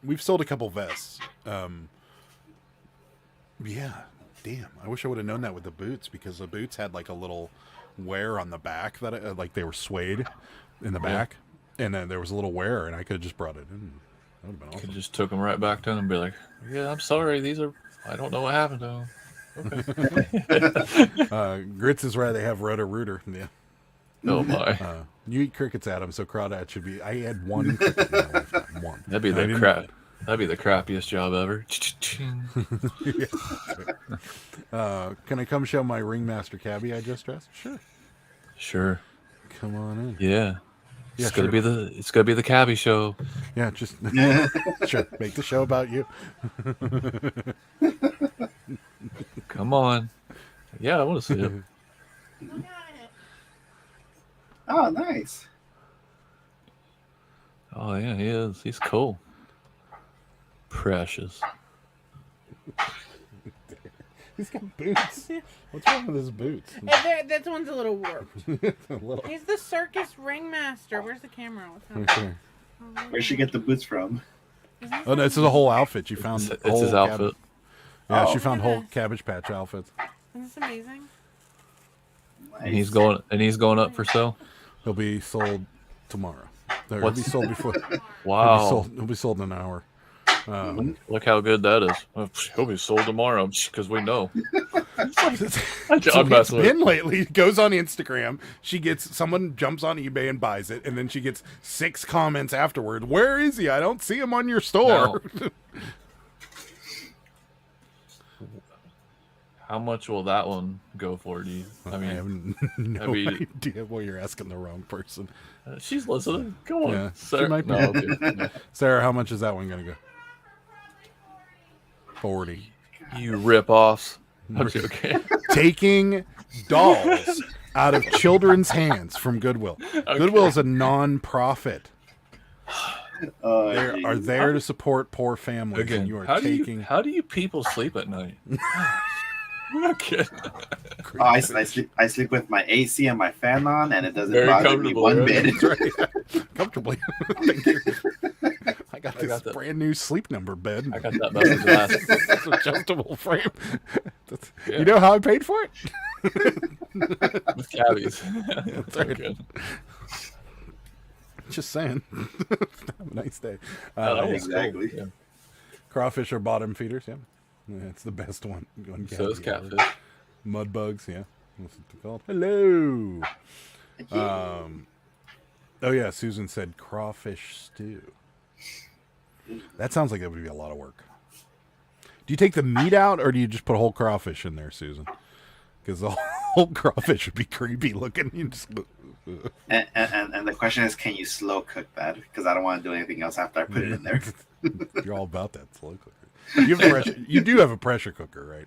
we've sold a couple vests. Yeah, damn. I wish I would have known that with the boots, because the boots had like a little wear on the back that like they were suede in the back, and then there was a little wear, and I could have just brought it in. That would have been awesome. Could just took them right back to them and be like, "Yeah, I'm sorry. I don't know what happened to them." Okay. Grits is right. They have Roto-Rooter. Yeah. Oh my. You eat crickets, Adam, so crawdad should be. I had one cricket in my lifetime. One. That'd be the crap. That'd be the crappiest job ever. Can I come show my ringmaster cabbie I just dressed? Sure. Come on in. Yeah. Yeah, it's gonna be the cabbie show. Yeah, just sure. Make the show about you. Come on. Yeah, I want to see it. Oh, nice. Oh yeah, he is. He's cool. Precious. He's got boots. What's wrong with his boots? That one's a little warped. A little. He's the circus ringmaster. Where's the camera? Okay. Where'd she get the boots from? Oh, no, this is a whole outfit. She found It's whole his outfit. Yeah, Oh. she found Look at whole this. Cabbage Patch outfits. Isn't this amazing? And he's going up for sale. He'll be sold tomorrow. He'll be What's- sold before. Wow. He'll be sold in an hour. Look how good that is. Well, he'll be sold tomorrow because we know. So I'm it's messing with been lately. Goes on Instagram. Someone jumps on eBay and buys it, and then she gets 6 comments afterward. Where is he? I don't see him on your store. How much will that one go for? Do you? I I mean, have no have we- idea. Well, you're asking the wrong person. she's listening. Come on, Yeah, she Sarah. might be. No, okay. No. Sarah, how much is that one going to go? 40. You rip offs. I'm joking. Taking dolls out of children's hands from Goodwill. Goodwill is a non-profit. They are there to support poor families, and Again, you are how taking. how do you people sleep at night? Okay. Oh, I sleep with my AC and my fan on, and it doesn't Very bother me comfortable, one right? bit. That's right. Comfortably. Thank you. I got this got that. brand new Sleep Number bed. I got that message last. It's adjustable frame. Yeah. You know how I paid for it? With cabbies. That's right. Okay. Just saying. Have a nice day. Oh, that Yeah. was cool. Exactly. Yeah. Crawfish are bottom feeders. Yeah, it's the best one. So is Gabi ever. catfish. Mud bugs. Yeah, what's it called? Hello. Oh yeah, Susan said crawfish stew. That sounds like it would be a lot of work. Do you take the meat out, or do you just put whole crawfish in there, Susan? Because the whole crawfish would be creepy looking. You just... And the question is, can you slow cook that? Because I don't want to do anything else after I put it in there. You're all about that slow cooker. You do have a pressure cooker, right?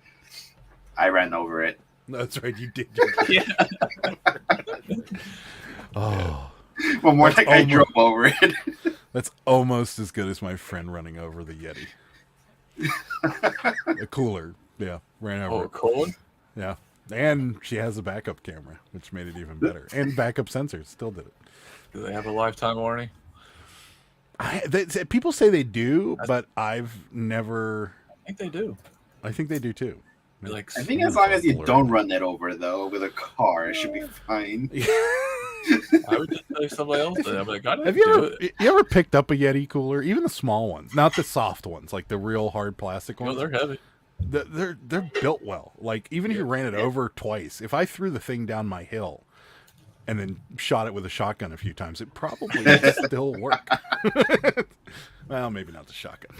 I ran over it. No, that's right. You did. Yeah. Oh, Well, more like I almost- drove over it. that's almost as good as my friend running over the Yeti. A cooler, yeah, ran over Oh, it. colon? Yeah, and she has a backup camera, which made it even better, and backup sensors. Still did it. Do they have a lifetime warranty? People say they do, but I've never. I think they do. I think they do too. Like, I think as long as you don't run it over, though, with a car, it should be fine. I would just say somebody else did. I'm like, I didn't Have you ever picked up a Yeti cooler? Even the small ones, not the soft ones, like the real hard plastic No, ones. they're heavy. They're built well. Like even if you ran it over twice, if I threw the thing down my hill and then shot it with a shotgun a few times, it probably would still work. Well, maybe not the shotgun.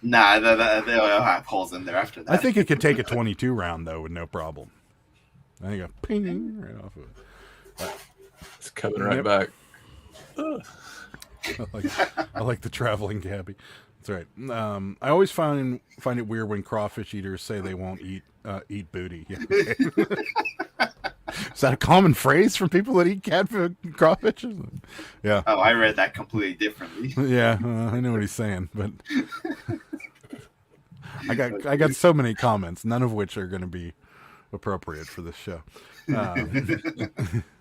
Nah, they'll have holes in there after that. I think it could take a 22 round though with no problem. I think a ping right off of it. It's coming right back. I like the traveling cabbie. That's right. I always find it weird when crawfish eaters say they won't eat booty. Is that a common phrase from people that eat crawfish? Yeah. Oh, I read that completely differently. Yeah, I know what he's saying, but I got so many comments, none of which are going to be appropriate for this show.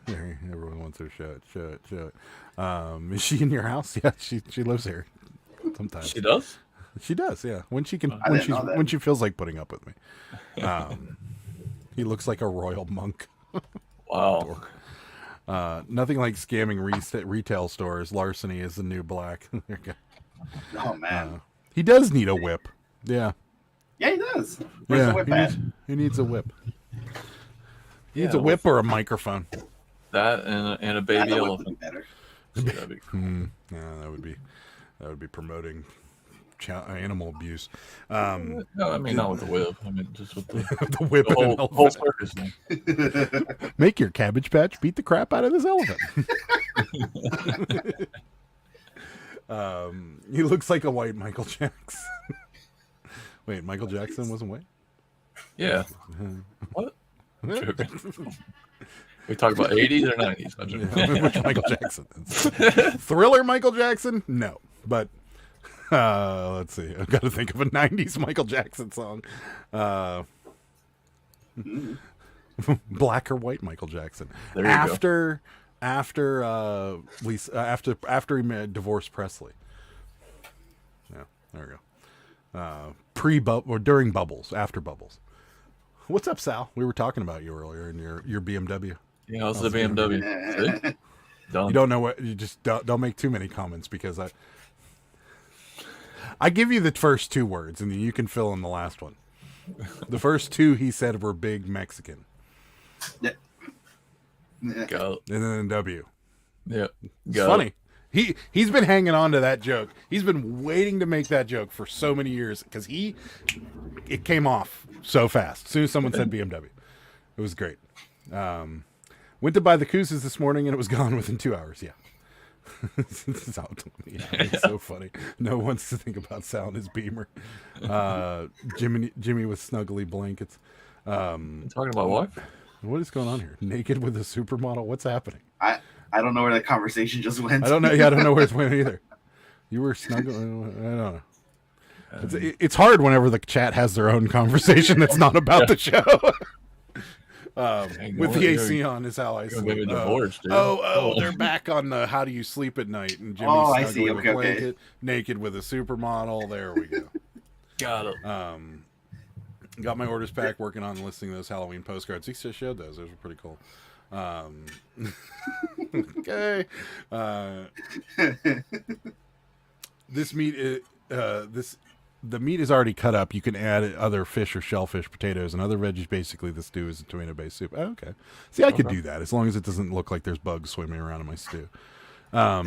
Everyone wants her show it. Is she in your house? Yeah, she lives here. Sometimes She does? She does. Yeah, when she can, I didn't know that. when she feels like putting up with me. He looks like a royal monk. Wow. Nothing like scamming retail stores. Larceny is the new black. There you go. Oh, man. He does need a whip. Yeah. Yeah, he does. Where's the whip at? he needs a whip. He needs Yeah, a whip or a microphone. That and a Yeah, baby the whip would be elephant. better. That'd be cool. Yeah, that would be promoting animal abuse. No, I mean not with the whip. I mean just with the, The whip the and an whole elephant. circus thing. Make your Cabbage Patch beat the crap out of this elephant. He looks like a white Michael Jackson. Wait, Michael Jackson wasn't white? Yeah. What? I'm joking. We talk about 80s or 90s. I'm joking. Which Michael Jackson? Thriller Michael Jackson? No. But let's see. I've got to think of a 90s Michael Jackson song. Black or white Michael Jackson. There you go. After he divorced Presley. Yeah. There we go. Pre-bubble or during bubbles, after bubbles. What's up, Sal? We were talking about you earlier in your BMW. Yeah, it's the BMW. See? Done. You don't know what you just don't make too many comments because I give you the first two words and then you can fill in the last one. The first two he said were big Mexican. Yeah. Go. And then W. Yeah. It's funny. He's been hanging on to that joke. He's been waiting to make that joke for so many years because it came off so fast. As soon as someone said BMW, it was great. Went to buy the Kouzes this morning and it was gone within 2 hours. Yeah. It's so funny. No one wants to think about Sal and his Beamer. Jimmy with snuggly blankets. Talking about what? What is going on here? Naked with a supermodel? What's happening? I don't know where the conversation just went. I don't know. Yeah, I don't know where it went either. You were snuggling. I don't know. It's hard whenever the chat has their own conversation that's not about the show. With the AC on is how I sleep. They're back on the how do you sleep at night and Jimmy's I see. with a blanket, Okay. naked with a supermodel. There we go. Got it. Got my orders packed, working on listing those Halloween postcards. He just showed those. Those were pretty cool. Okay. This meat the meat is already cut up. You can add other fish or shellfish, potatoes, and other veggies. Basically, the stew is a tomato-based soup. Oh, okay. See, I could do that as long as it doesn't look like there's bugs swimming around in my stew. I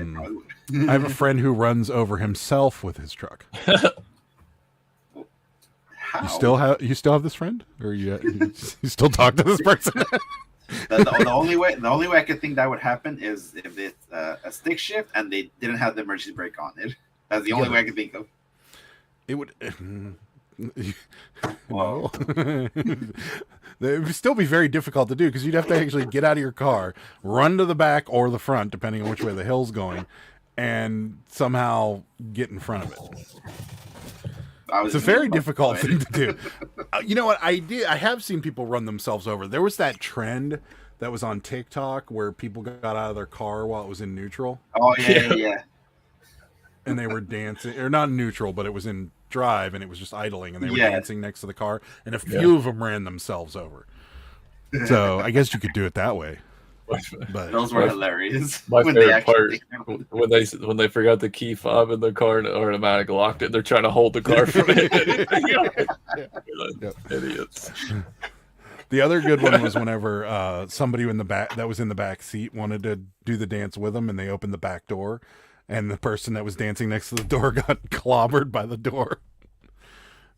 have a friend who runs over himself with his truck. How? You still have this friend, or you still talk to this person? The only way I could think that would happen is if it's a stick shift and they didn't have the emergency brake on it. That's the only way I could think of. It would. Whoa. It would still be very difficult to do because you'd have to actually get out of your car, run to the back or the front, depending on which way the hill's going, and somehow get in front of it. It's a very difficult thing to do. You know what? I have seen people run themselves over. There was that trend that was on TikTok where people got out of their car while it was in neutral. Oh, yeah. And they were dancing, or not neutral, but it was in drive, and it was just idling, and they were dancing next to the car, and a few of them ran themselves over. So I guess you could do it that way. But those were hilarious. My favorite part when they forgot the key fob in the car and automatic locked it. They're trying to hold the car from it. Idiots. The other good one was whenever somebody in the back that was in the back seat wanted to do the dance with them, and they opened the back door, and the person that was dancing next to the door got clobbered by the door.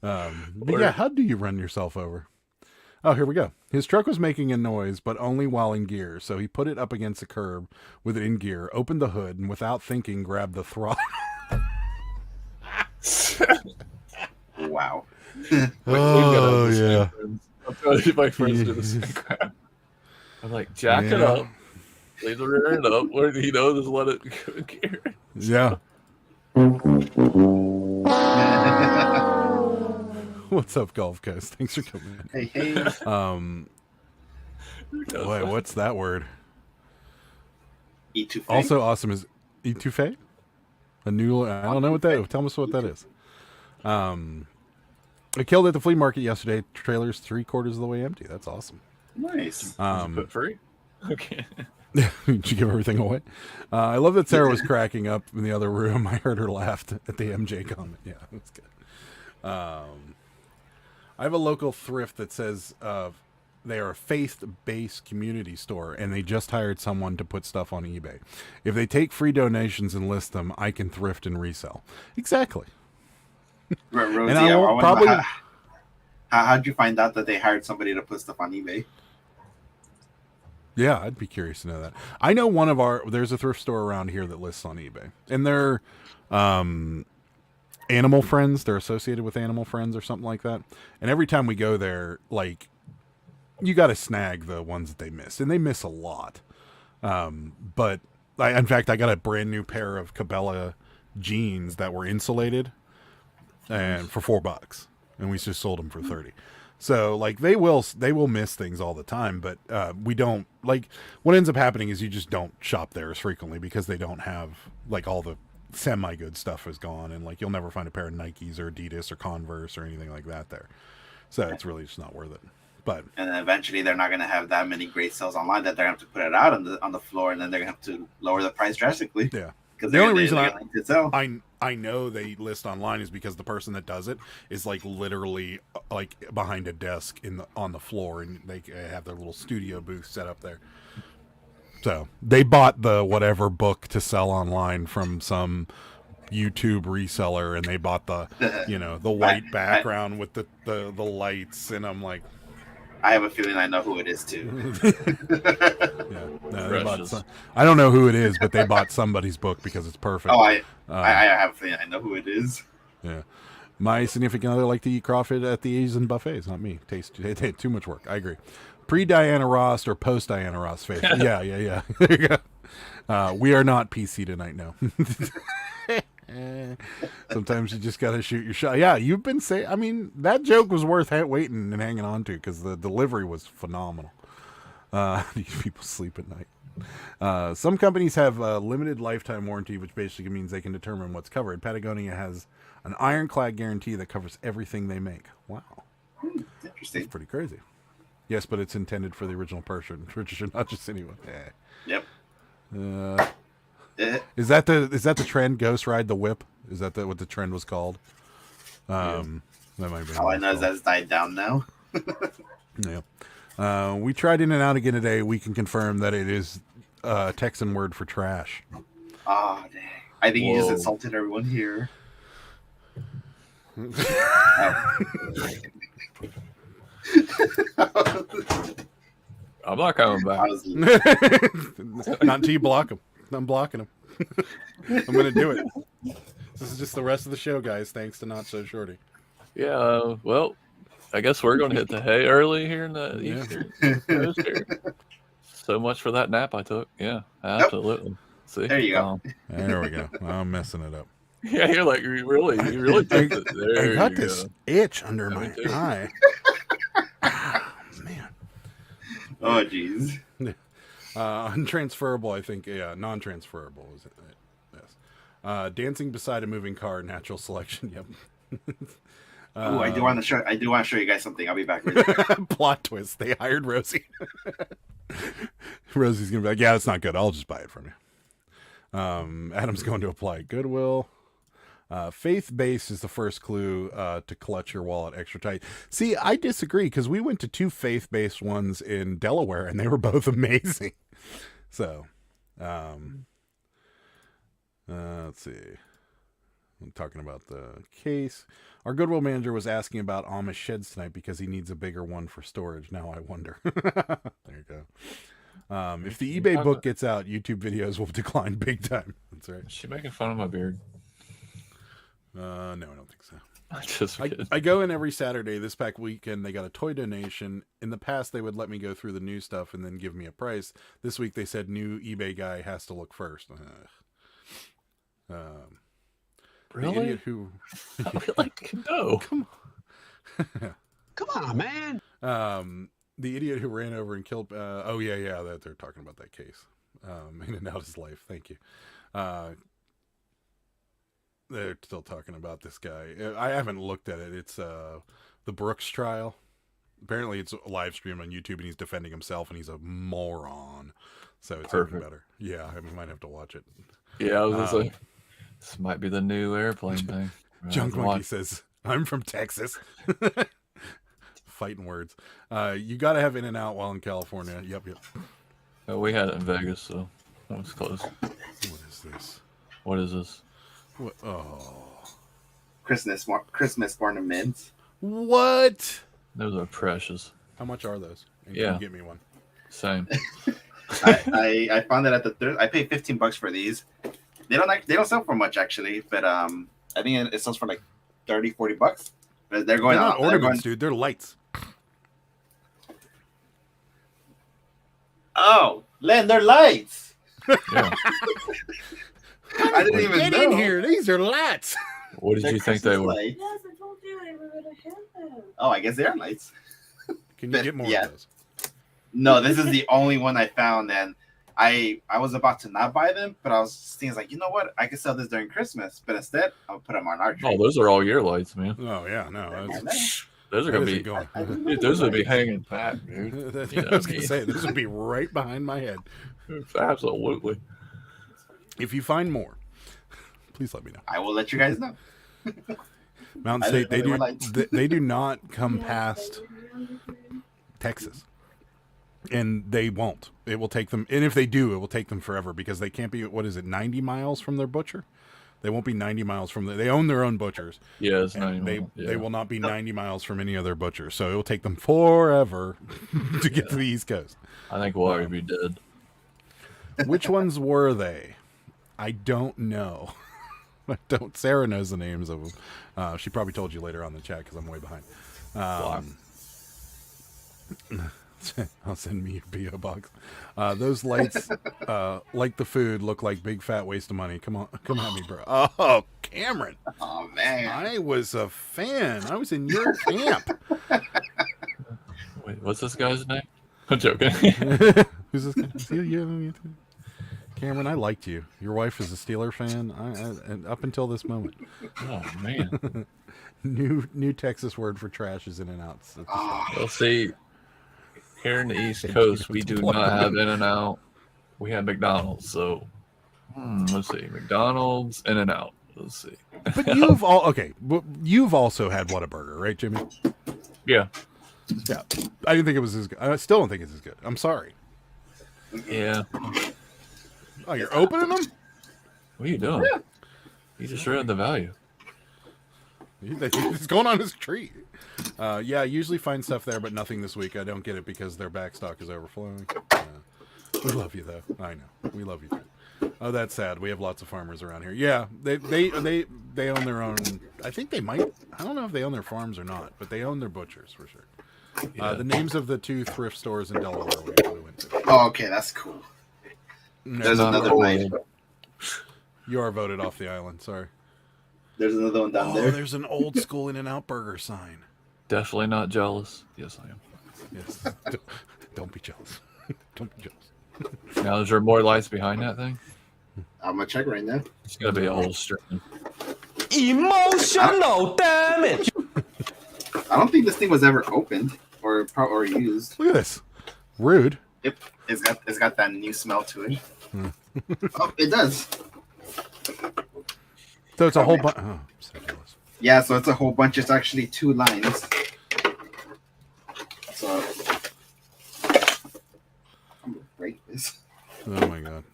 But yeah, how do you run yourself over? Oh, here we go. His truck was making a noise, but only while in gear, so he put it up against the curb with it in gear, opened the hood, and without thinking, grabbed the throttle. Wow. Oh, yeah. I'm trying to see my friends do the same crap. I'm like, jack it up, leave the rear end up, where he knows just let it go in gear. Yeah. What's up, Gulf Coast? Thanks for coming in. Hey. Boy, what's that word? Etouffee. Also awesome is etouffee? I don't know what that is. Tell us what that is. I killed at the flea market yesterday. Trailer's 3/4 of the way empty. That's awesome. Nice. Put free? Okay. Did you give everything away? I love that Sarah was cracking up in the other room. I heard her laugh at the MJ comment. Yeah, that's good. I have a local thrift that says they are a faith-based community store, and they just hired someone to put stuff on eBay. If they take free donations and list them, I can thrift and resell. Exactly. Rosie, And I will probably... How'd you find out that they hired somebody to put stuff on eBay? Yeah, I'd be curious to know that. I know there's a thrift store around here that lists on eBay, and they're Animal Friends. They're associated with Animal Friends or something like that. And every time we go there, like, you got to snag the ones that they miss, and they miss a lot. But in fact, I got a brand new pair of Cabela jeans that were insulated, and for $4, and we just sold them for 30. So like they will miss things all the time, but we don't like. What ends up happening is you just don't shop there as frequently because they don't have like all the semi-good stuff is gone, and like you'll never find a pair of Nikes or Adidas or Converse or anything like that there. So it's really just not worth it. But and then eventually they're not going to have that many great sales online that they're going to have to put it out on the floor, and then they're going to have to lower the price drastically. yeah, Because the only reason I know they list online is because the person that does it is like literally like behind a desk on the floor, and they have their little studio booth set up there. So they bought the whatever book to sell online from some YouTube reseller, and they bought the the white background with the lights, and I'm like, I have a feeling I know who it is too. yeah, no, they bought I don't know who it is, but they bought somebody's book because it's perfect. Oh, I have a feeling I know who it is. Yeah, my significant other liked to eat crawfish at the Asian buffets. Not me. Too much work. I agree. Pre-Diana Ross or post-Diana Ross face. Yeah. There you go. We are not PC tonight, no. Sometimes you just got to shoot your shot. Yeah, you've been saying, I mean, that joke was worth waiting and hanging on to because the delivery was phenomenal. These people sleep at night. Some companies have a limited lifetime warranty, which basically means they can determine what's covered. Patagonia has an ironclad guarantee that covers everything they make. Wow. Interesting. That's pretty crazy. Yes, but it's intended for the original person, not just anyone. Yep. Is that the trend? Ghost Ride the Whip? Is that what the trend was called? That might be. All I know is that it's died down now. Yeah. We tried In-N-Out again today. We can confirm that it is a Texan word for trash. Oh, dang. I think you just insulted everyone here. I'm not coming back. Not until you block them. I'm blocking them. I'm going to do it. This is just the rest of the show, guys, thanks to Not So Shorty. Yeah, well, I guess we're going to hit the hay early here in the Eastern Coast here. So much for that nap I took. Yeah, absolutely. Yep. See, there you go. There we go. I'm messing it up. Yeah, you're like, you really took it. There I got this itch under my eye. Man. Oh, jeez. Untransferable, I think. Yeah, non-transferable is it? Yes. Dancing beside a moving car, natural selection. Yep. I do want to show you guys something. I'll be back. Plot twist: they hired Rosie. Rosie's gonna be like, "Yeah, it's not good. I'll just buy it from you." Adam's going to apply at Goodwill. Faith-based is the first clue to clutch your wallet extra tight. See, I disagree because we went to 2 faith-based ones in Delaware and they were both amazing. So, let's see. I'm talking about the case. Our Goodwill manager was asking about Amish sheds tonight because he needs a bigger one for storage. Now I wonder. There you go. If the eBay book gets out, YouTube videos will decline big time. That's right. Is she making fun of my beard? No, I don't think so. I go in every Saturday. This past weekend, they got a toy donation. In the past, they would let me go through the new stuff and then give me a price. This week, they said new eBay guy has to look first. Really? The idiot who... like, no. Come on. Come on, man. The idiot who ran over and killed... that they're talking about that case. In and out his life. Thank you. They're still talking about this guy. I haven't looked at it. It's the Brooks trial. Apparently, it's a live stream on YouTube, and he's defending himself, and he's a moron. So it's even better. Yeah, I might have to watch it. Yeah, I was gonna say, this might be the new airplane thing. Junk Monkey says, "I'm from Texas." Fighting words. You got to have In-N-Out while in California. Yep. Oh, we had it in Vegas, so that was close. What is this? What is this? What? Oh, Christmas ornaments. What? Those are precious. How much are those? And Yeah. Can you get me one? Same. I found it at the I paid $15 for these. They don't sell for much actually, but I think it sells for like $30-$40. But they're going not ornaments, dude. They're lights. Oh, Len, they're lights. Yeah. I didn't even Get know. in here. These are lights. What did you think they were? Lights. Yes, I told you they were gonna have them. Oh, I guess they are lights. Can you get more of those? No, this is the only one I found, and I was about to not buy them, but I was thinking like, you know what? I could sell this during Christmas, but instead I'll put them on our tree. Oh, those are all year lights, man. Oh yeah, no, Those are that gonna isn't be. going. Dude, those would be hanging back, dude. You know I was me. gonna say this would be right behind my head. Absolutely. If you find more, please let me know. I will let you guys know. Mountain State, they do not come past Texas, and they won't. It will take them, and if they do, it will take them forever because they can't be. What is it? 90 miles from their butcher. They won't be 90 miles from they own their own butchers. Yeah, it's and 90 they will not be 90 miles from any other butcher. So it will take them forever to get to the East Coast. I think we'll already be dead. Which ones were they? I don't know. I don't. Sarah knows the names of them. She probably told you later on in the chat because I'm way behind. I'll send me your PO box. Those lights, like the food, look like big fat waste of money. Come at me, bro. Oh, Cameron. Oh man, I was a fan. I was in your camp. Wait, what's this guy's name? I'm joking. Who's this guy? Cameron, I liked you. Your wife is a Steeler fan. And up until this moment. Oh man. New Texas word for trash is in and out. Well, see, here in the East Coast, we do not have In-N-Out. We have McDonald's. So, let's see, McDonald's, In-N-Out. Let's see. But you've also had Whataburger, right, Jimmy? Yeah. Yeah. I didn't think it was as good. I still don't think it's as good. I'm sorry. Yeah. Oh, you're opening them? What are you doing? You just ruined the value. It's going on his tree. Yeah, I usually find stuff there, but nothing this week. I don't get it because their backstock is overflowing. We love you, though. I know. We love you, too. Oh, that's sad. We have lots of farmers around here. Yeah, they own their own. I think they might. I don't know if they own their farms or not, but they own their butchers for sure. Yeah. The names of the 2 thrift stores in Delaware we went to. Oh, okay, that's cool. There's another night. You are voted off the island. Sorry. There's another one down there. There's an old school In-N-Out burger sign. Definitely not jealous. Yes, I am. Yes. Don't be jealous. Don't be jealous. Now, is there more lights behind that thing? I'm gonna check right now. It's gonna be a whole string. Emotional damage. I don't think this thing was ever opened or used. Look at this. Rude. Yep, it's got that new smell to it. Oh, it does. So it's a whole bunch. Oh, I'm so jealous. Yeah, so it's a whole bunch. It's actually 2 lines. So I'm gonna break this. Oh my god.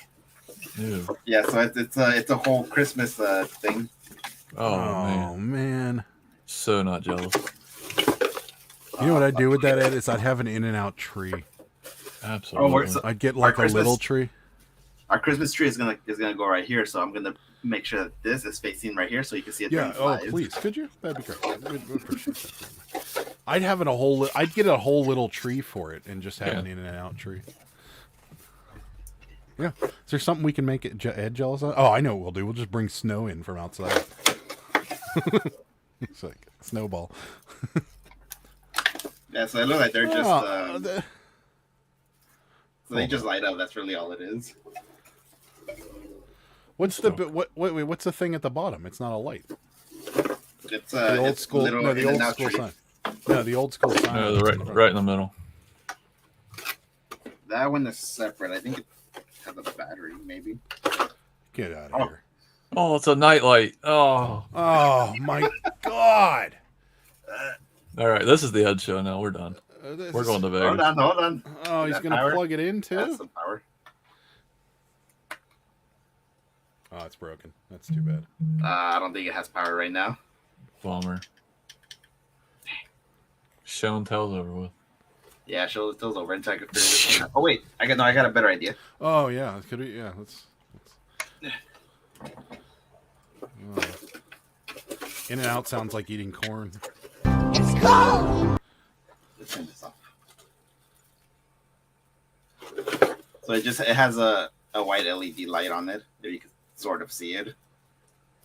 Ew. Yeah, so it's a whole Christmas thing. Oh, man. Man. So not jealous. You know what I'd do with that, Ed? Is I'd have an In-N-Out tree. Absolutely. So I'd get like a little tree. Our Christmas tree is gonna go right here, so I'm gonna make sure that this is facing right here, so you can see it. Yeah. Oh, please. Could you? That'd be great. We'd appreciate that very much. I'd get a whole little tree for it and just have an In-N-Out tree. Yeah. Is there something we can make Ed jealous of? Oh, I know what we'll do. We'll just bring snow in from outside. It's like a snowball. Yeah, so it looks like they're just. So they just light up. That's really all it is. What's what's the thing at the bottom? It's not a light. It's The old school. No, the old school sign. No, the old school sign. No, right in the middle. That one is separate. I think it has a battery, maybe. Get out of here. Oh, it's a nightlight. Oh. Oh my god. All right, this is the Ed show now. We're done. We're going to Vegas. Hold on. Oh, he's gonna plug it in too. That's some power. Oh, it's broken. That's too bad. I don't think it has power right now. Bummer. Show and tell's over with. Yeah, show the tills over until I can figure this one out. Oh wait, I got a better idea. Oh yeah, could we? Yeah, let's. In and out sounds like eating corn. It's cold. Let's turn this off. So it has a white LED light on it. There you can sort of see it.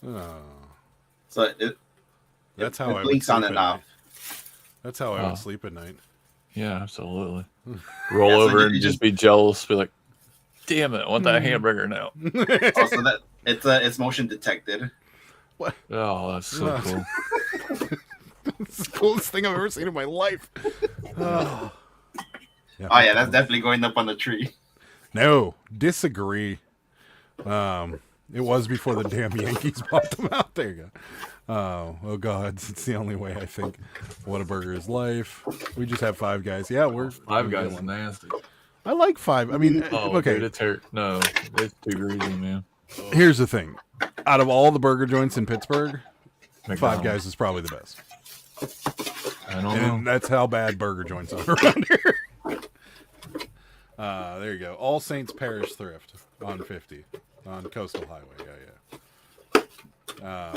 Oh, So that's how it I blinks would on sleep and at off. night. That's how I Oh. would sleep at night. Yeah, absolutely. Roll Yeah, so over you and just- just be jealous. Be like, Damn it! I want that hamburger now. Also, that it's motion detected. Oh, that's so cool. It's the coolest thing I've ever seen in my life. Oh, Yeah, that's definitely going up on the tree. No, disagree. It was before the damn Yankees bought them out. There you go. Oh God, it's the only way I think. Whataburger is life. We just have Five Guys. Yeah, we're Five Guys is nasty. I like Five. I mean, okay. Dude, it's too greasy, man. Here's the thing. Out of all the burger joints in Pittsburgh, McDonald's. Five Guys is probably the best. I don't And know. that's how bad burger joints are around here. There you go. All Saints Parish Thrift on 50 on Coastal Highway. Yeah.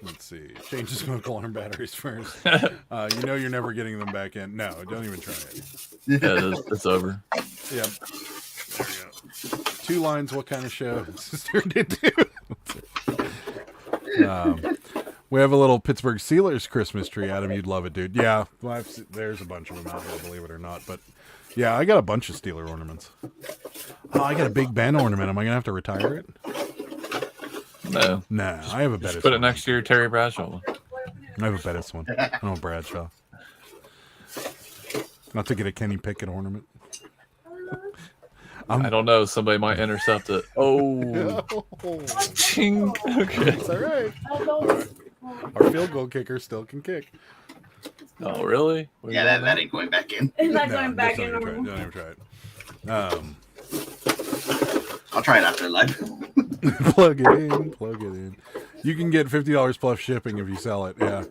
Let's see. Change the smoke alarm batteries first. You know you're never getting them back in. No, don't even try it. Yeah, it's over. Yeah. There you go. 2 lines. What kind of show has this turned into? We have a little Pittsburgh Steelers Christmas tree, Adam. You'd love it, dude. Yeah, well, there's a bunch of them out here, believe it or not. But yeah, I got a bunch of Steeler ornaments. Oh, I got a Big Ben ornament. Am I gonna have to retire it? No. Nah, I have a Bettis. Put it next to your Terry Bradshaw one. I have a Bettis one. I don't Bradshaw. Not to get a Kenny Pickett ornament. I don't know. Somebody might intercept it. Oh. Ching. Okay. It's all right. Our field goal kicker still can kick. Oh, really? Yeah, that ain't going back in. It's not No, going back in. don't even try it. I'll try it after live. Plug it in. Plug it in. You can get $50 plus shipping if you sell it. Yeah.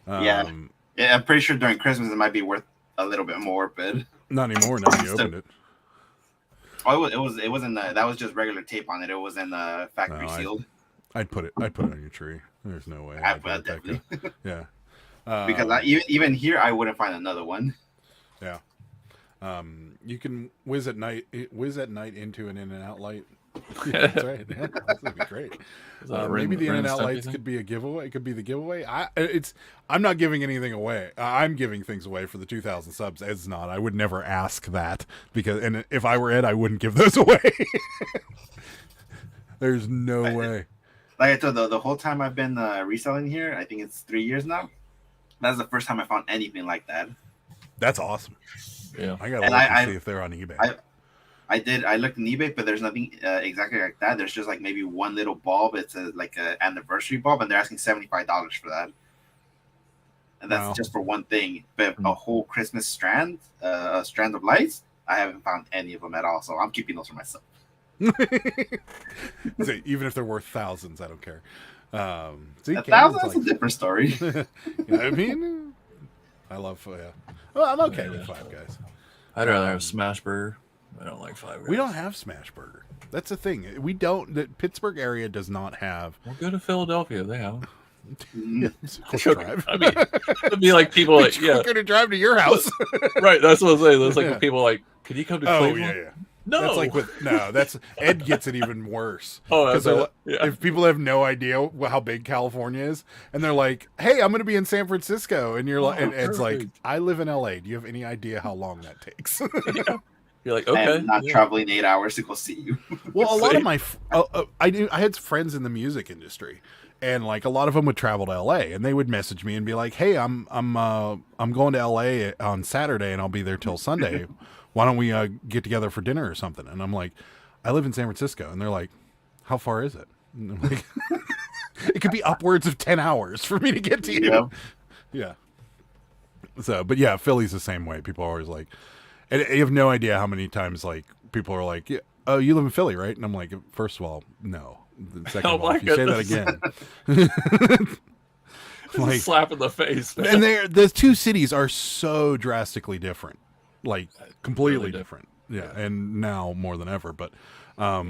Yeah, I'm pretty sure during Christmas it might be worth a little bit more, but Not anymore. Now you opened it. oh, it was in the that was just regular tape on it. It was in the factory No, sealed. I'd put it on your tree. There's no way. I I'd put let that go. definitely Yeah. because even here I wouldn't find another one. Yeah. You can whiz at night into an in and out light. Yeah, that's right. Yeah, this would be great. Maybe the in and out lights could be a giveaway. It could be the giveaway. I'm not giving anything away. I'm giving things away for the 2,000 subs. Ed's not. I would never ask that and if I were Ed, I wouldn't give those away. There's no way. Like I told the whole time I've been reselling here, I think it's 3 years now. That's the first time I found anything like that. That's awesome. Yeah. I gotta look and see if they're on eBay. I looked on eBay, but there's nothing exactly like that. There's just like maybe one little bulb. It's like an anniversary bulb, and they're asking $75 for that. And that's just for one thing. But a whole Christmas strand of lights, I haven't found any of them at all. So I'm keeping those for myself. So even if they're worth thousands, I don't care. See, that's a different story. You know what I mean? I love Well, I'm okay with Five Guys. I'd rather have Smash Burger. I don't like Five Guys. We don't have Smash Burger. That's the thing. We don't. The Pittsburgh area does not have. Well, go to Philadelphia. They have them. It's a quick drive. I mean, it'd be like people like, yeah, quicker to drive to your house. right. That's what I'm saying. That's like people like, could you come to Cleveland? Yeah. No, that's like that's Ed gets it even worse. Oh, because if people have no idea how big California is, and they're like, "Hey, I'm going to be in San Francisco," and you're like, and Ed's like, "I live in LA. Do you have any idea how long that takes?" You're like, I okay, am not traveling 8 hours to go see you. Well, a lot of my I had friends in the music industry, and like a lot of them would travel to LA, and they would message me and be like, "Hey, I'm going to LA on Saturday, and I'll be there till Sunday. Why don't we get together for dinner or something?" And I'm like, "I live in San Francisco," and they're like, "How far is it?" And I'm like, "It could be upwards of 10 hours for me to get to you." Yeah. So, but yeah, Philly's the same way. People are always like, and you have no idea how many times like people are like, "Oh, you live in Philly, right?" And I'm like, first of all, no. Second of all, if you say that again, like slap in the face. Man. And the two cities are so drastically different, like completely really different. Yeah, and now more than ever. But it's all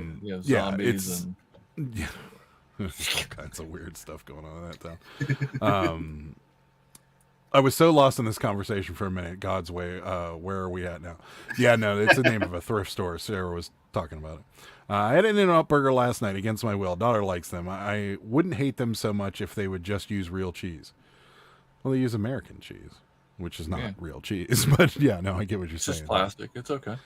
kinds of weird stuff going on in that town. I was so lost in this conversation for a minute. God's way. Where are we at now? Yeah, no, it's the name of a thrift store. Sarah was talking about it. I had an In-N-Out burger last night against my will. Daughter likes them. I wouldn't hate them so much if they would just use real cheese. Well, they use American cheese. which is not Yeah. real cheese. But yeah, no, I get what you're It's saying. just plastic. It's okay.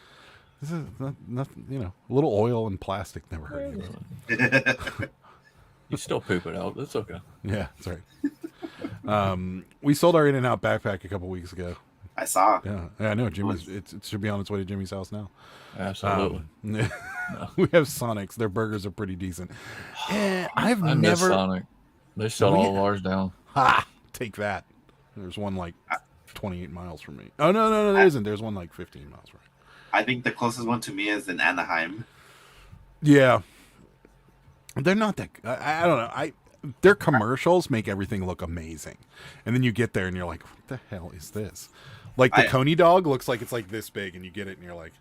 This is nothing, you know, a little oil and plastic never hurt you. You still poop it out. That's okay. Yeah, that's right. We sold our In-N-Out backpack a couple weeks ago. I saw. Yeah, I know. Jimmy's. It should be on its way to Jimmy's house now. Absolutely. We have Sonics. Their burgers are pretty decent. I've I miss never. Sonic. They shut all ours down. Ha! Take that. There's one like 28 miles from me. Oh no, there isn't. There's one like 15 miles from me. I think the closest one to me is in Anaheim. Yeah, they're not that. I don't know. Their commercials make everything look amazing, and then you get there and you're like, "What the hell is this?" Like the Coney dog looks like it's like this big, and you get it and you're like,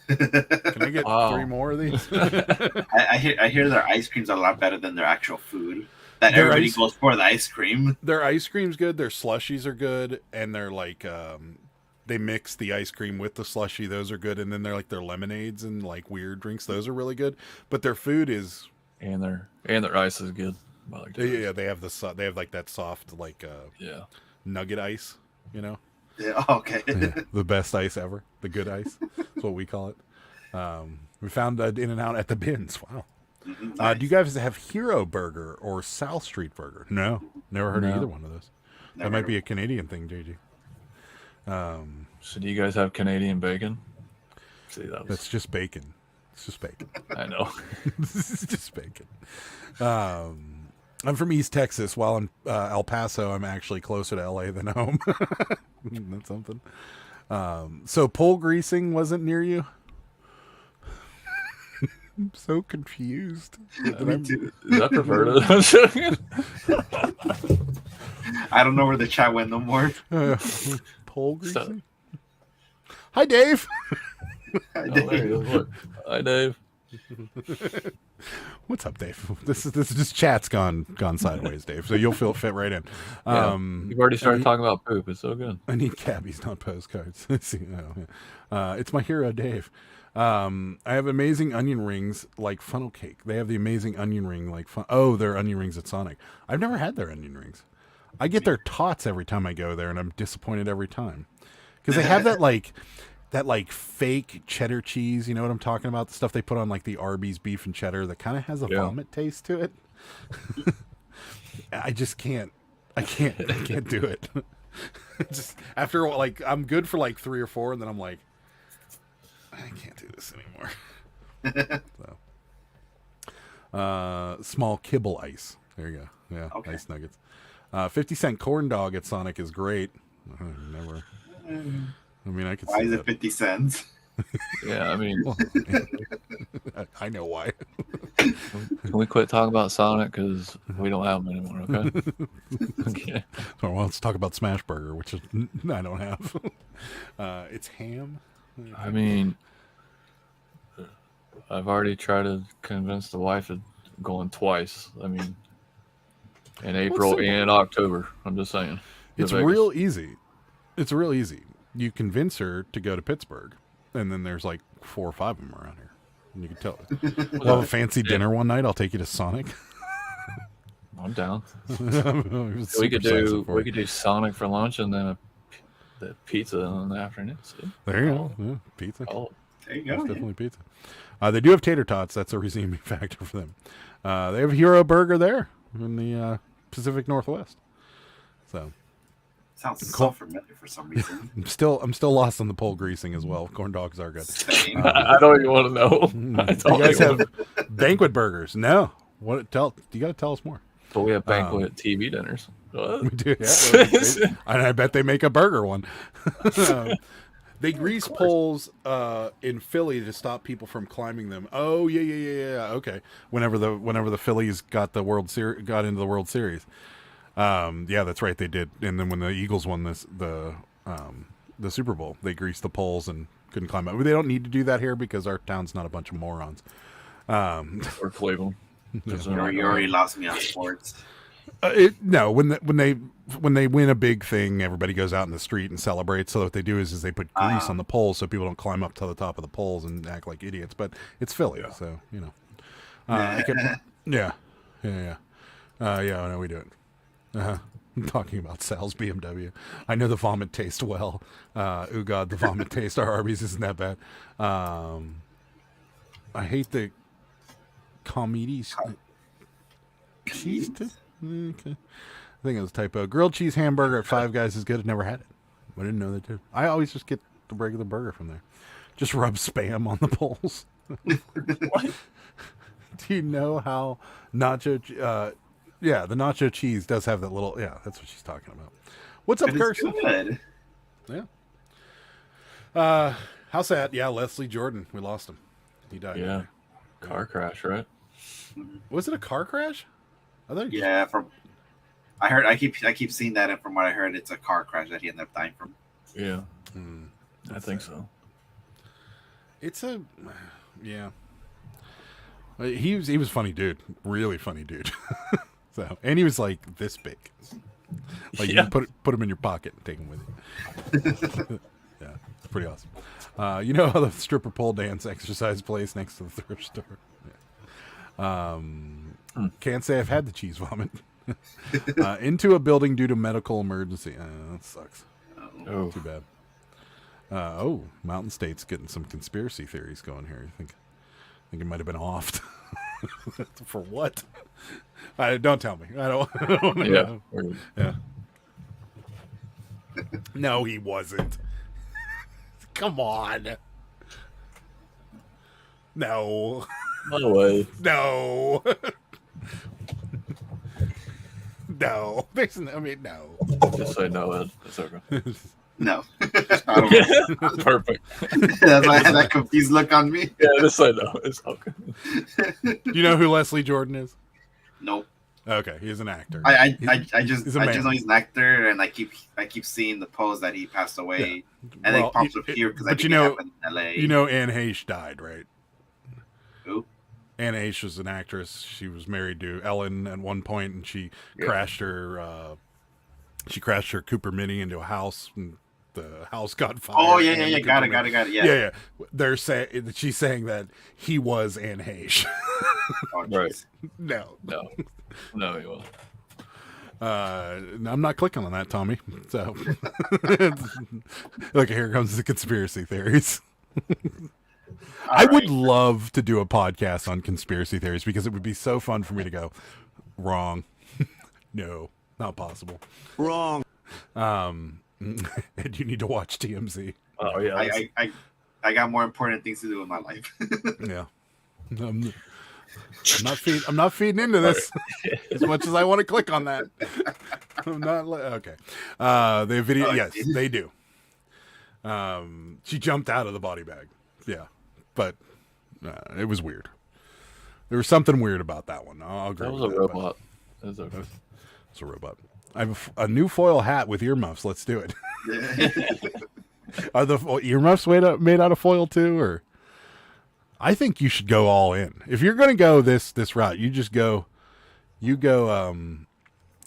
"Can I get 3 more of these?" I hear their ice cream's a lot better than their actual food. That everybody goes for the ice cream. Their ice cream's good. Their slushies are good, and they're like they mix the ice cream with the slushie. Those are good, and then they're like their lemonades and like weird drinks. Those are really good. But their food is and their ice is good. I like yeah. They have like that soft like nugget ice. You know. Yeah, okay. Yeah, the best ice ever. The good ice. That's what we call it. We found In-N-Out at the bins. Wow. Mm-hmm, nice. Do you guys have Hero Burger or South Street Burger? No, never heard of either one of those. That might be a Canadian thing, JG. So do you guys have Canadian bacon? See, that's just bacon. It's just bacon. I know. This is just bacon. I'm from East Texas. While in El Paso, I'm actually closer to LA than home. That's something. So pole greasing wasn't near you? I'm so confused. Is that perverted? I don't know where the chat went no more. Pole greasing? Hi, Dave. Hi, Dave. Hi, Dave. What's up, Dave? This is just chat's gone sideways, Dave. So you'll fit right in. You've already started talking about poop. It's so good. I need cabbies, not postcards. It's my hero, Dave. I have amazing onion rings like funnel cake. They have the amazing onion ring like their onion rings at Sonic. I've never had their onion rings. I get their tots every time I go there, and I'm disappointed every time because they have that like fake cheddar cheese. You know what I'm talking about? The stuff they put on like the Arby's beef and cheddar that kind of has a vomit taste to it. I just can't. I can't do it. Just after like I'm good for like 3 or 4, and then I'm like, I can't do this anymore. Small kibble ice. There you go. Yeah, okay. Ice nuggets. 50-cent corn dog at Sonic is great. Never. I mean, I could. Why is it 50 cents? Yeah, I mean, I know why. Can we quit talking about Sonic because we don't have them anymore? Okay. Okay. Well, let's talk about Smash Burger, which is I don't have. It's ham. I mean, I've already tried to convince the wife of going twice. I mean, in April and October. I'm just saying. It's real easy. It's real easy. You convince her to go to Pittsburgh, and then there's like 4 or 5 of them around here. And you can tell. We'll have a fancy dinner one night. I'll take you to Sonic. I'm down. we could do Sonic for lunch and then the pizza in the afternoon. See? There you go. Yeah, pizza. There you go. That's definitely pizza. They do have tater tots. That's a redeeming factor for them. They have Hero Burger there in the Pacific Northwest. So sounds so familiar for some reason. I'm still lost on the pole greasing as well. Corn dogs are good. I don't even want to know. You guys have banquet burgers? No. What? You got to tell us more. But we have banquet TV dinners. What? We do. Yeah, and I bet they make a burger one. They grease poles in Philly to stop people from climbing them. Oh yeah. Okay. Whenever the Phillies got into the World Series. Yeah, that's right. They did. And then when the Eagles won the Super Bowl, they greased the poles and couldn't climb up. They don't need to do that here because our town's not a bunch of morons. Or Cleveland. You already lost me on sports. No, when they win a big thing, everybody goes out in the street and celebrates. So what they do is they put grease on the poles so people don't climb up to the top of the poles and act like idiots. But it's Philly, so you know. Yeah. I know we do it. Talking about Sal's BMW. I know the vomit taste well. Oh God, the vomit taste. Our Arby's isn't that bad. I hate the comedies. Cheese. Okay. I think it was a typo. Grilled cheese hamburger at Five Guys is good. I've never had it. I didn't know that too. I always just get the regular burger from there. Just rub Spam on the bowls. What? Do you know how nacho? Yeah, the nacho cheese does have that little. Yeah, that's what she's talking about. What's up, But it's Kirsten? good. Yeah. How sad? Yeah, Leslie Jordan. We lost him. He died. Yeah. Car crash, right? Was it a car crash? I thought. Yeah, I heard. I keep seeing that, and from what I heard, it's a car crash that he ended up dying from. Yeah. I think so. It's a. Yeah. He was a funny dude. Really funny dude. So, and he was like this big. Like you can put him in your pocket and take him with you. Yeah, it's pretty awesome. You know how the stripper pole dance exercise place next to the thrift store? Yeah. Can't say I've had the cheese vomit. Into a building due to medical emergency. That sucks. Oh, Too bad. Mountain State's getting some conspiracy theories going here. I think it might have been offed. For what? Don't tell me. I don't know. Yeah. No, he wasn't. Come on. No. no way. No. No. There's no. I mean, no. Just say no, Ed. It's okay. No, I don't know. Perfect. That's why I had that confused look on me. Yeah, just say no. It's okay. Do you know who Leslie Jordan is? Nope. Okay, he's an actor. I just he's a know man. he's an actor, and I keep seeing the post that he passed away, and Well, it pops up here because I but think you know- it happened in L.A. You know Anne Heche died, right? Who? Anne Heche was an actress. She was married to Ellen at one point, and she crashed her Cooper Mini into a house, and the house got fired. Oh yeah, and the got Cooper it. Mini- Yeah. Yeah. They're saying she's saying that he was Anne Heche. Oh, Right. jeez. No, No, he won't. I'm not clicking on that, Tommy. So, look, here comes the conspiracy theories. I would love to do a podcast on conspiracy theories because it would be so fun for me to go wrong. No, not possible. Wrong. And you need to watch TMZ. Oh yeah. I got more important things to do in my life. Yeah. I'm not feeding into this as much as I want to click on that. I'm not okay. They have video. Yes, they do. She jumped out of the body bag. Yeah, but it was weird. There was something weird about that one. I'll agree. That was with a that, robot. That was okay. It's a robot. I have a new foil hat with earmuffs. Let's do it. Are the earmuffs made out of foil too, or? I think you should go all in. If you're going to go this route, you go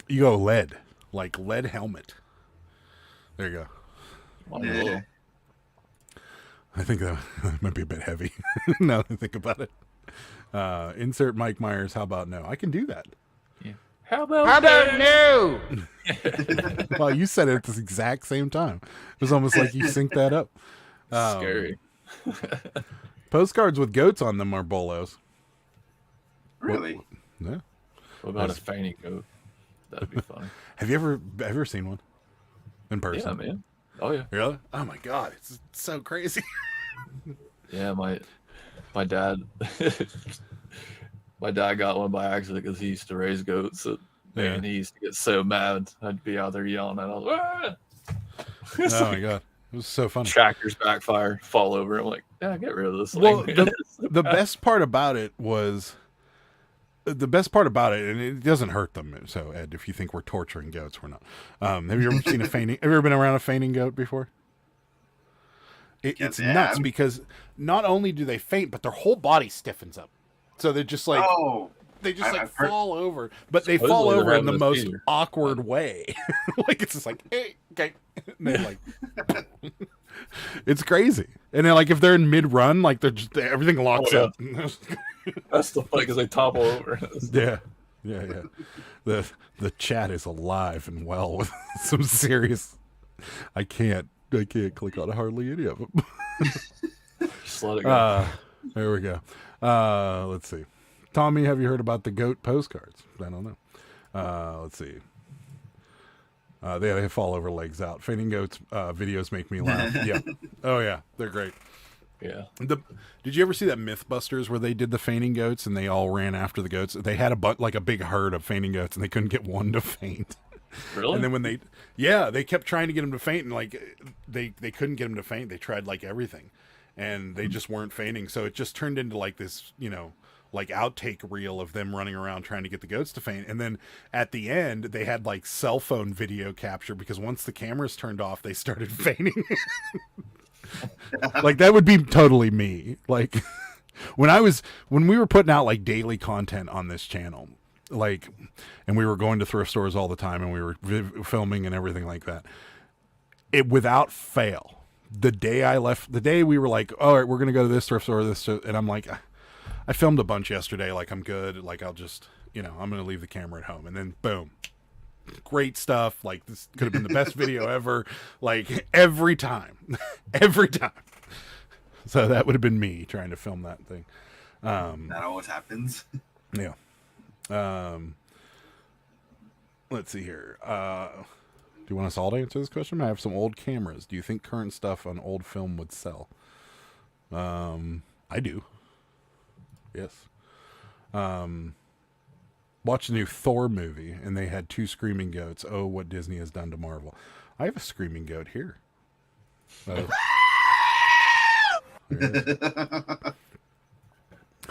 lead, like lead helmet. There you go. Yeah. I think that might be a bit heavy. Now that I think about it. Insert Mike Myers. How about no? I can do that. How about no? Wow, you said it at the exact same time. It was almost like you synced that up. Scary. Postcards with goats on them are bolos. Really? Yeah. What about a fainting goat? That'd be fun. Have you ever seen one in person? Yeah, man. Oh yeah. Really? Oh my god, it's so crazy. Yeah, my dad. My dad got one by accident because he used to raise goats, and he used to get so mad. I'd be out there yelling, and I was like, Oh my god, it was so funny. tractors backfire, fall over. I'm like, yeah, get rid of this Well, thing. the best part about it was and it doesn't hurt them. So Ed, if you think we're torturing goats, we're not. Have you ever seen a fainting? Have you ever been around a fainting goat before? It's nuts because not only do they faint, but their whole body stiffens up. So they're just like fall over, but they fall Supposedly over they're in the having a most seizure. awkward way. Like it's just like, hey, okay, and they're like, it's crazy. And then like if they're in mid run, like everything locks yeah. up. That's the fight because they topple over. Yeah. the chat is alive and well with some serious. I can't click on hardly any of them. Just let it go. There we go. Let's see. Tommy, have you heard about the goat postcards? I don't know. Let's see. They fall over legs out. Fainting goats videos make me laugh. Yeah. Oh yeah, they're great. Yeah. Did you ever see that MythBusters where they did the fainting goats and they all ran after the goats? They had like a big herd of fainting goats and they couldn't get one to faint. Really? And then when they kept trying to get them to faint and like they couldn't get them to faint. They tried like everything, and they just weren't fainting. So it just turned into like this, like outtake reel of them running around trying to get the goats to faint. And then at the end, they had like cell phone video capture because once the cameras turned off, they started fainting. Like that would be totally me. Like when we were putting out like daily content on this channel, like, and we were going to thrift stores all the time and we were filming and everything like that. It without fail, the day we were like, all right, we're going to go to this thrift store, and I'm like, I filmed a bunch yesterday. Like I'm good. Like I'll just, I'm going to leave the camera at home, and then boom. Great stuff. Like this could have been the best video ever. Like every time. So that would have been me trying to film that thing. That always happens. Yeah. Let's see here. Do you want us all to answer this question? I have some old cameras. Do you think current stuff on old film would sell? I do. Yes. Watched the new Thor movie, and they had 2 screaming goats. Oh, what Disney has done to Marvel. I have a screaming goat here.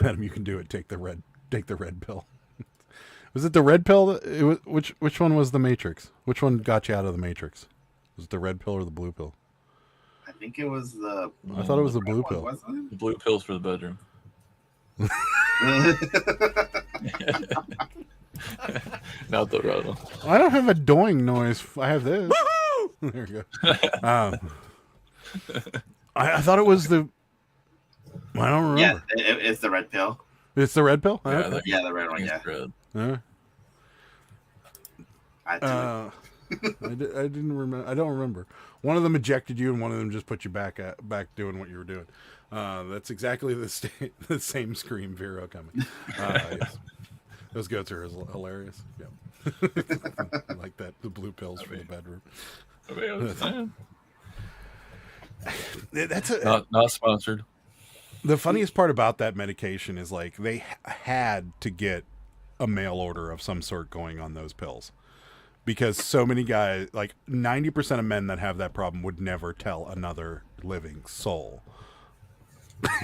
Adam, you can do it. Take the red pill. Was it the red pill? Which one was the Matrix? Which one got you out of the Matrix? Was it the red pill or the blue pill? I think it was the. I thought it was the blue pill. Wasn't The blue pills for the bedroom. it? Not the red one. I don't have a doing noise. I have this. There you go. I thought it was the. I don't Yeah, remember. it's the red pill. It's the red pill. Yeah, Okay. that- Yeah, the red I one. think Yeah, it's red. I didn't remember. I don't remember. One of them ejected you, and one of them just put you back doing what you were doing. That's exactly the same scream Vero coming. Yes. Those goats are hilarious. Yeah, I like that. The blue pills for the bedroom. I mean, I'm just saying. That's Not sponsored. the funniest part about that medication is like they had to get a mail order of some sort going on those pills. Because so many guys, like 90% of men that have that problem would never tell another living soul.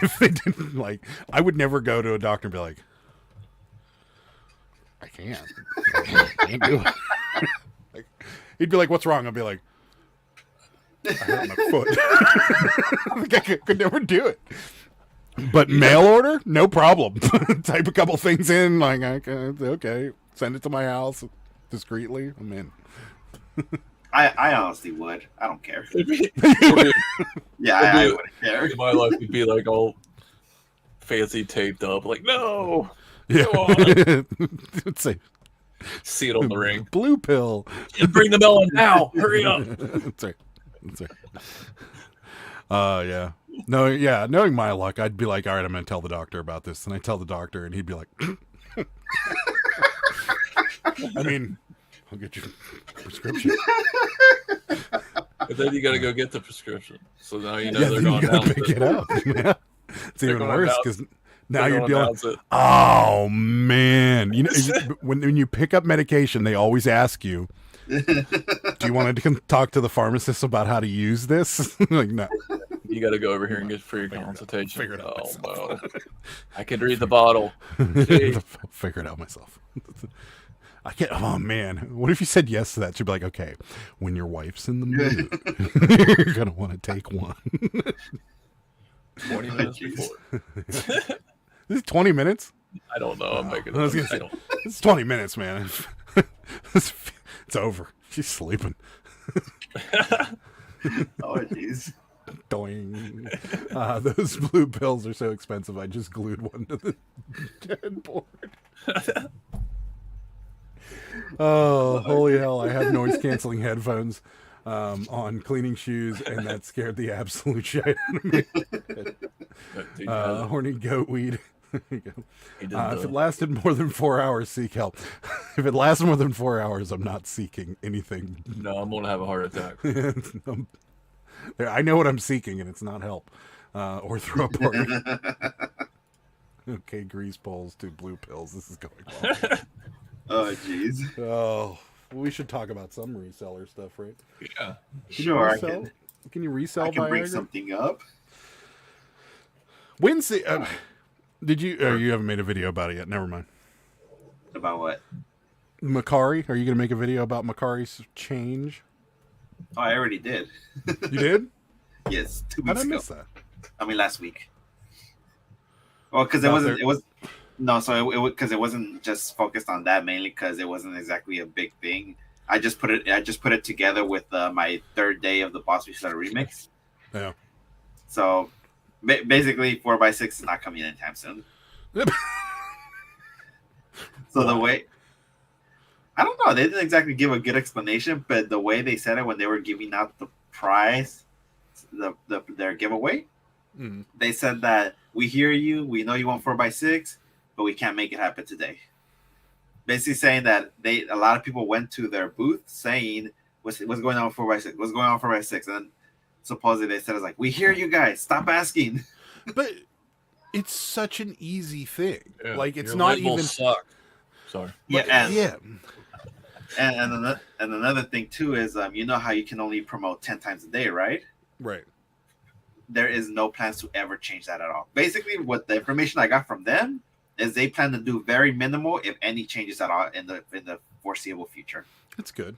If they didn't, like, I would never go to a doctor and be like, I can't do it. Like, he'd be like, what's wrong? I'd be like, I hurt my foot. Like, I could never do it. But mail order, no problem. Type a couple things in, like, okay, send it to my house. Discreetly, I'm in. I honestly would. I don't care. My Yeah, I wouldn't care. life would be like all fancy taped up. Like, no, Yeah. go on. It's a See it on the ring. blue pill. And bring the melon now. Hurry up. That's right. That's right. Yeah. No, yeah. Knowing my luck, I'd be like, all right, I'm going to tell the doctor about this. And I tell the doctor, and he'd be like, I mean, I'll get you a prescription. But then you got to go get the prescription. So now you know Yeah, they're then you going got to down. pick it up. Yeah. It's They're even gonna worse announce- because now They're you're gonna dealing. announce it. Oh man! You know when you pick up medication, they always ask you, "Do you want to talk to the pharmacist about how to use this?" Like, no. You got to go over here and get free consultation. Figure it out Oh, myself. no. I can read the bottle. Gee. Figure it out myself. I can't. Oh man! What if you said yes to that? She'd be like, "Okay, when your wife's in the mood, you're gonna want to take one." 20 minutes before. This is 20 minutes. I don't know. I'm making I was gonna I say, don't. it's 20 minutes, man. It's over. She's sleeping. Oh, jeez. Doing. Those blue pills are so expensive. I just glued one to the headboard. Oh, holy hell! I have noise canceling headphones on cleaning shoes, and that scared the absolute shit out of me. Dude had it. Horny goat weed. There you go. He did If it lasted more than 4 hours, seek help. If it lasts more than 4 hours, I'm not seeking anything. no, I'm gonna have a heart attack. I know what I'm seeking, and it's not help or throw a party. Okay, grease poles to blue pills. This is going well. Oh, jeez. Oh, we should talk about some reseller stuff, right? Yeah. Sure, Can you resell I can bring Viagra? something up. When's the? Did you? Oh, you haven't made a video about it yet. Never mind. About what? Macari, are you going to make a video about Macari's change? Oh, I already did. You did? Yes, 2 How weeks did I ago. miss that? I mean, last week. Well, because it wasn't just focused on that mainly because it wasn't exactly a big thing. I just put it together with my third day of the Boss Reseller remix. Yeah. So basically, 4x6 is not coming anytime soon. So the way, I don't know, they didn't exactly give a good explanation, but the way they said it when they were giving out the prize, their giveaway, they said that we hear you, we know you want 4x6, but we can't make it happen today. Basically saying that a lot of people went to their booth saying what's going on with 4x6, what's going on with 4x6, and then supposedly they said it's like, we hear you guys, stop asking. But it's such an easy thing. Yeah. Like it's Your not labels even. suck. Sorry. Yeah, And and another thing too is you know how you can only promote 10 times a day, right? right. There is no plans to ever change that at all. Basically, what the information I got from them is they plan to do very minimal, if any, changes at all in the foreseeable future. That's good.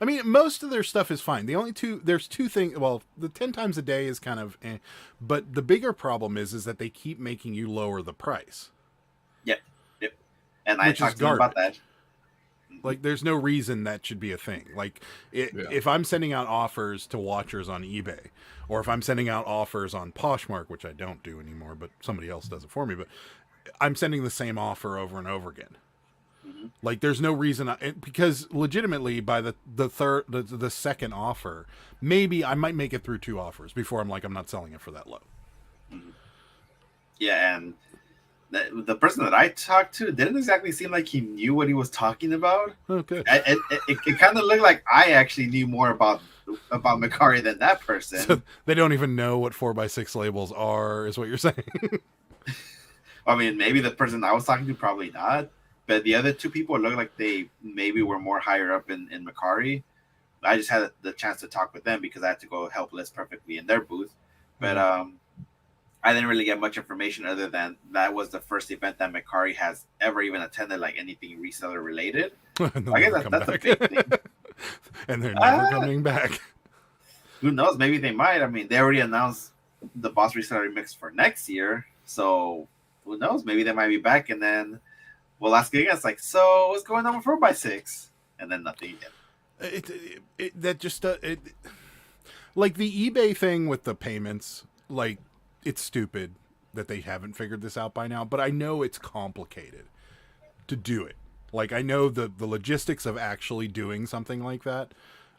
I mean, most of their stuff is fine. There's two things. Well, the 10 times a day is kind of, but the bigger problem is that they keep making you lower the price. Yep. And I talked to them about that. Like, there's no reason that should be a thing. Like, if I'm sending out offers to watchers on eBay, or if I'm sending out offers on Poshmark, which I don't do anymore, but somebody else does it for me, but I'm sending the same offer over and over again. Like, there's no reason because legitimately by the second offer, maybe I might make it through 2 offers before I'm not selling it for that low. Yeah, and the person that I talked to didn't exactly seem like he knew what he was talking about. Oh, good. It kind of looked like I actually knew more about Macari than that person. So they don't even know what 4x6 labels are, is what you're saying. I mean, maybe the person I was talking to, probably not. But the other 2 people looked like they maybe were more higher up in Macari. I just had the chance to talk with them because I had to go help Liz Perfectly in their booth. But I didn't really get much information other than that was the first event that Macari has ever even attended, like anything reseller related. I guess that's a big thing. And they're never coming back. Who knows? Maybe they might. I mean, they already announced the Boss Reseller Remix for next year. So who knows? Maybe they might be back and then we'll ask again. It's like, so what's going on with 4x6? And then nothing again. Like the eBay thing with the payments, like, it's stupid that they haven't figured this out by now, but I know it's complicated to do it. Like, I know the logistics of actually doing something like that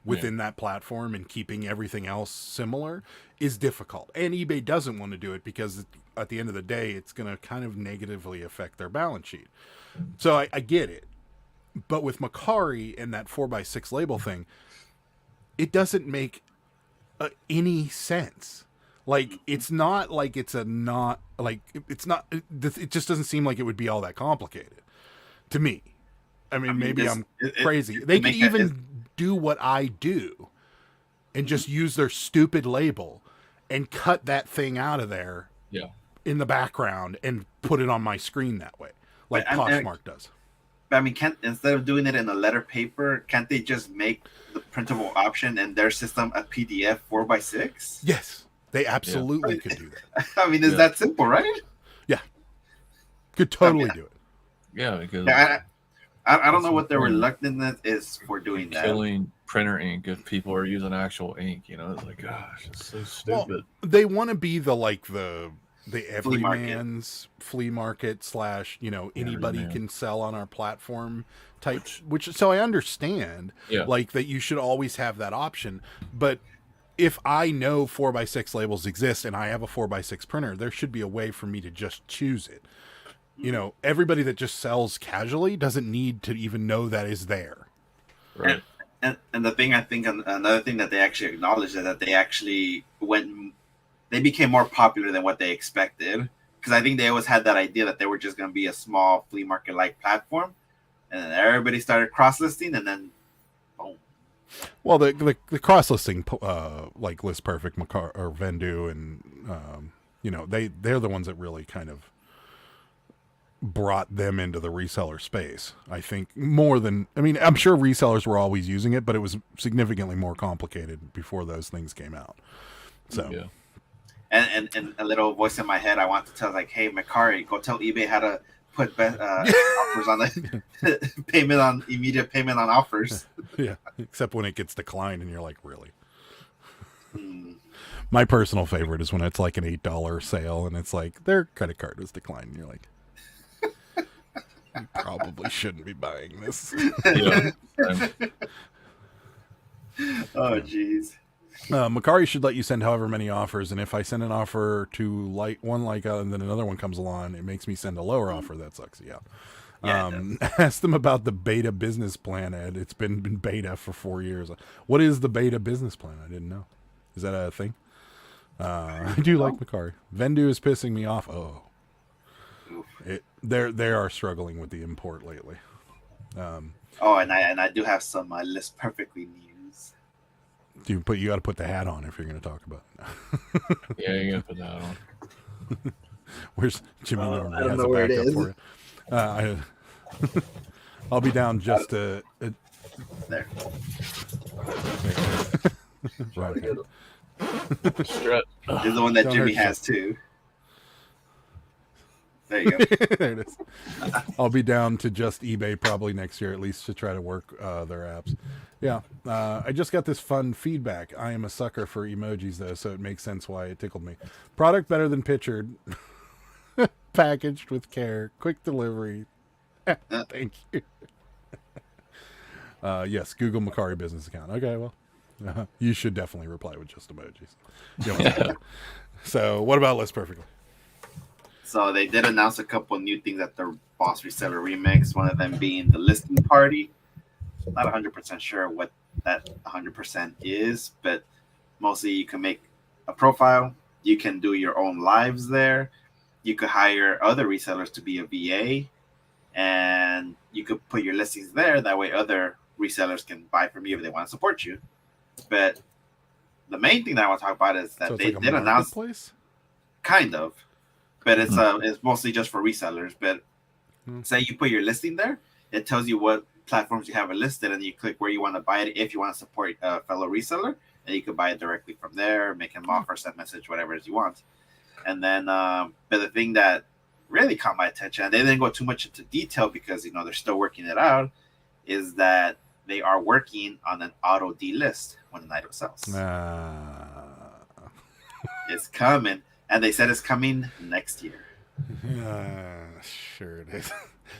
within that platform and keeping everything else similar is difficult. And eBay doesn't want to do it because at the end of the day, it's going to kind of negatively affect their balance sheet. So I get it. But with Macari and that 4x6 label thing, it doesn't make any sense. Like, it's not like it's a not, like, it's not, it just doesn't seem like it would be all that complicated to me. I mean maybe I'm crazy. They can even do what I do and just use their stupid label and cut that thing out of there in the background and put it on my screen that way, like Poshmark does. I mean, instead of doing it in a letter paper, can't they just make the printable option in their system a PDF 4x6? Yes, they absolutely could do that. I mean, is that simple, right? Yeah, could totally do it. Yeah, because I don't know what their reluctance is for doing that. Killing printer ink if people are using actual ink, you know, it's like, gosh, it's so stupid. Well, they want to be the the Flea market. everyman's flea market / anybody Everyman. can sell on our platform type, which so I understand Yeah. like that you should always have that option. But if I know 4x6 labels exist and I have a 4x6 printer, there should be a way for me to just choose it. Everybody that just sells casually doesn't need to even know that is there. Right. And the thing, I think another thing that they actually acknowledged is that they actually they became more popular than what they expected. Because I think they always had that idea that they were just going to be a small flea market like platform, and then everybody started cross listing, and then boom. Well, the cross listing like List Perfect, or Vendu, and they're the ones that really kind of brought them into the reseller space. I think more than, I'm sure resellers were always using it, but it was significantly more complicated before those things came out. So Yeah. And a little voice in my head, I want to tell like, hey, Macari, go tell eBay how to put offers on the immediate payment on offers. yeah, except when it gets declined and you're like, really? Hmm. My personal favorite is when it's like an $8 sale and it's like their credit card was declined and you're like, you probably shouldn't be buying this. Yeah. Oh, jeez. Macari should let you send however many offers, and if I send an offer to one and then another one comes along, it makes me send a lower offer. That sucks. Yeah. Ask them about the beta business plan, Ed. It's been beta for 4 years. What is the beta business plan? I didn't know. Is that a thing? I do like Macari. Vendu is pissing me off. Oh, they are struggling with the import lately. And I do have some List Perfectly news. You got to put the hat on if you're going to talk about it. Yeah, you gotta put that on. Where's Jimmy? Normally I don't has know a where it backup is. for it. I'll be down just There. right. Strut. This is the one that Don't Jimmy hurt has too. There you go. There it is. I'll be down to just eBay probably next year, at least to try to work their apps. Yeah. I just got this fun feedback. I am a sucker for emojis, though, so it makes sense why it tickled me. Product better than pictured. Packaged with care. Quick delivery. Thank you. Yes, Google Macari business account. Okay, well, you should definitely reply with just emojis. You know, so, what about List Perfectly? So they did announce a couple new things at the Boss Reseller Remix, one of them being the listing party. Not 100% sure what that 100% is, but mostly you can make a profile. You can do your own lives there. You could hire other resellers to be a VA, and you could put your listings there. That way other resellers can buy from you if they want to support you. But the main thing that I want to talk about is that So it's they like a did announce, marketplace? kind of, but it's mostly just for resellers. But say you put your listing there, it tells you what platforms you have it listed, and you click where you want to buy it if you want to support a fellow reseller, and you can buy it directly from there, make an offer, send message, whatever it is you want. And then, but the thing that really caught my attention, and they didn't go too much into detail because they're still working it out, is that they are working on an auto delist when an item sells. It's coming. And they said it's coming next year. Sure it is.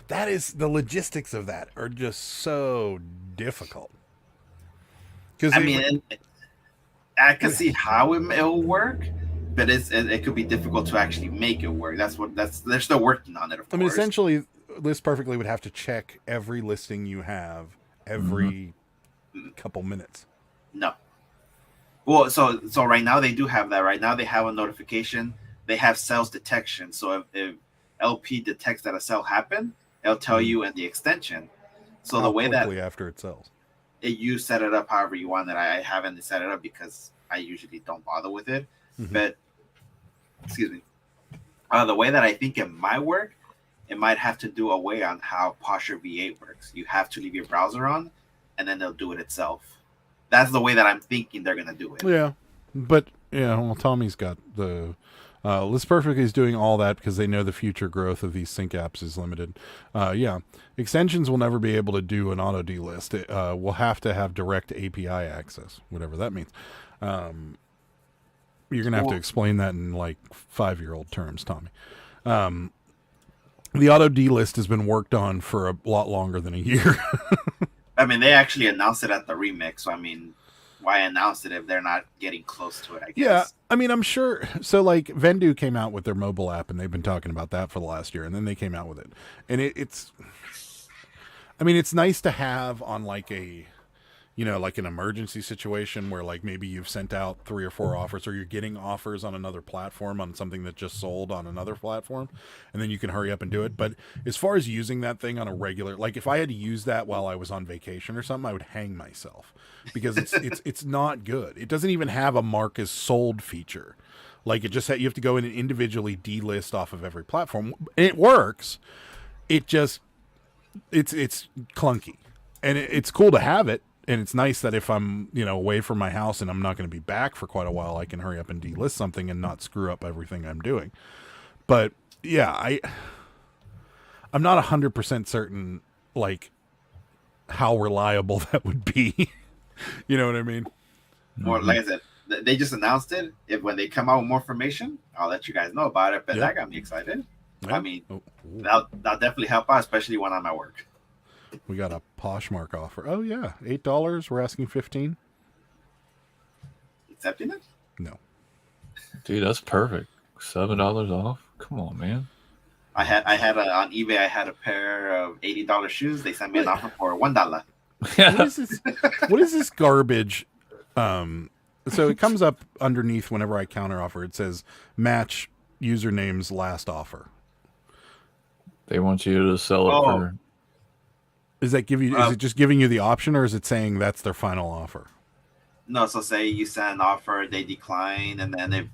That is, the logistics of that are just so difficult. I mean, I can see how it'll work, but it could be difficult to actually make it work. They're still working on it, of course. I mean, essentially, List Perfectly would have to check every listing you have every couple minutes. No. Well, so right now they do have that. Right now they have a notification. They have sales detection. So if LP detects that a sale happened, it'll tell you in the extension. So the way that after it sells, you set it up however you want it. I haven't set it up because I usually don't bother with it. But excuse me, the way that I think it might work, it might have to do away on how Posture V8 works. You have to leave your browser on, and then they'll do it itself. That's the way that I'm thinking they're gonna do it. Yeah, but well, Tommy's got the List Perfectly is doing all that because they know the future growth of these sync apps is limited. Extensions will never be able to do an auto delist. We'll have to have direct API access, whatever that means. You're gonna have to explain that in like 5-year-old terms, Tommy. The auto delist has been worked on for a lot longer than a year. I mean, they actually announced it at the remix. So I mean, why announce it if they're not getting close to it? I guess. Yeah, I mean, I'm sure. So, like, Vendu came out with their mobile app, and they've been talking about that for the last year, and then they came out with it, and it's. I mean, it's nice to have on like a, like an emergency situation where like maybe you've sent out 3 or 4 offers, or you're getting offers on another platform on something that just sold on another platform, and then you can hurry up and do it. But as far as using that thing on a regular, like if I had to use that while I was on vacation or something, I would hang myself because it's not good. It doesn't even have a mark as sold feature. Like it just you have to go in and individually delist off of every platform, and it works. It just it's clunky, and it's cool to have it. And it's nice that if I'm, away from my house and I'm not going to be back for quite a while, I can hurry up and delist something and not screw up everything I'm doing. But yeah, I'm not 100% certain, like, how reliable that would be. You know what I mean? Or like I said, they just announced it. If when they come out with more information, I'll let you guys know about it. But that got me excited. Yeah. I mean, that'll definitely help out, especially when I'm at work. We got a Poshmark offer. Oh yeah, $8. We're asking $15. Accepting it? No. Dude, that's perfect. $7 off. Come on, man. I had on eBay. I had a pair of $80 shoes. They sent me an offer for $1. What is this? What is this garbage? So it comes up underneath whenever I counter offer. It says match username's last offer. They want you to sell it for. Is that is it just giving you the option, or is it saying that's their final offer? No, so say you send an offer, they decline, and then if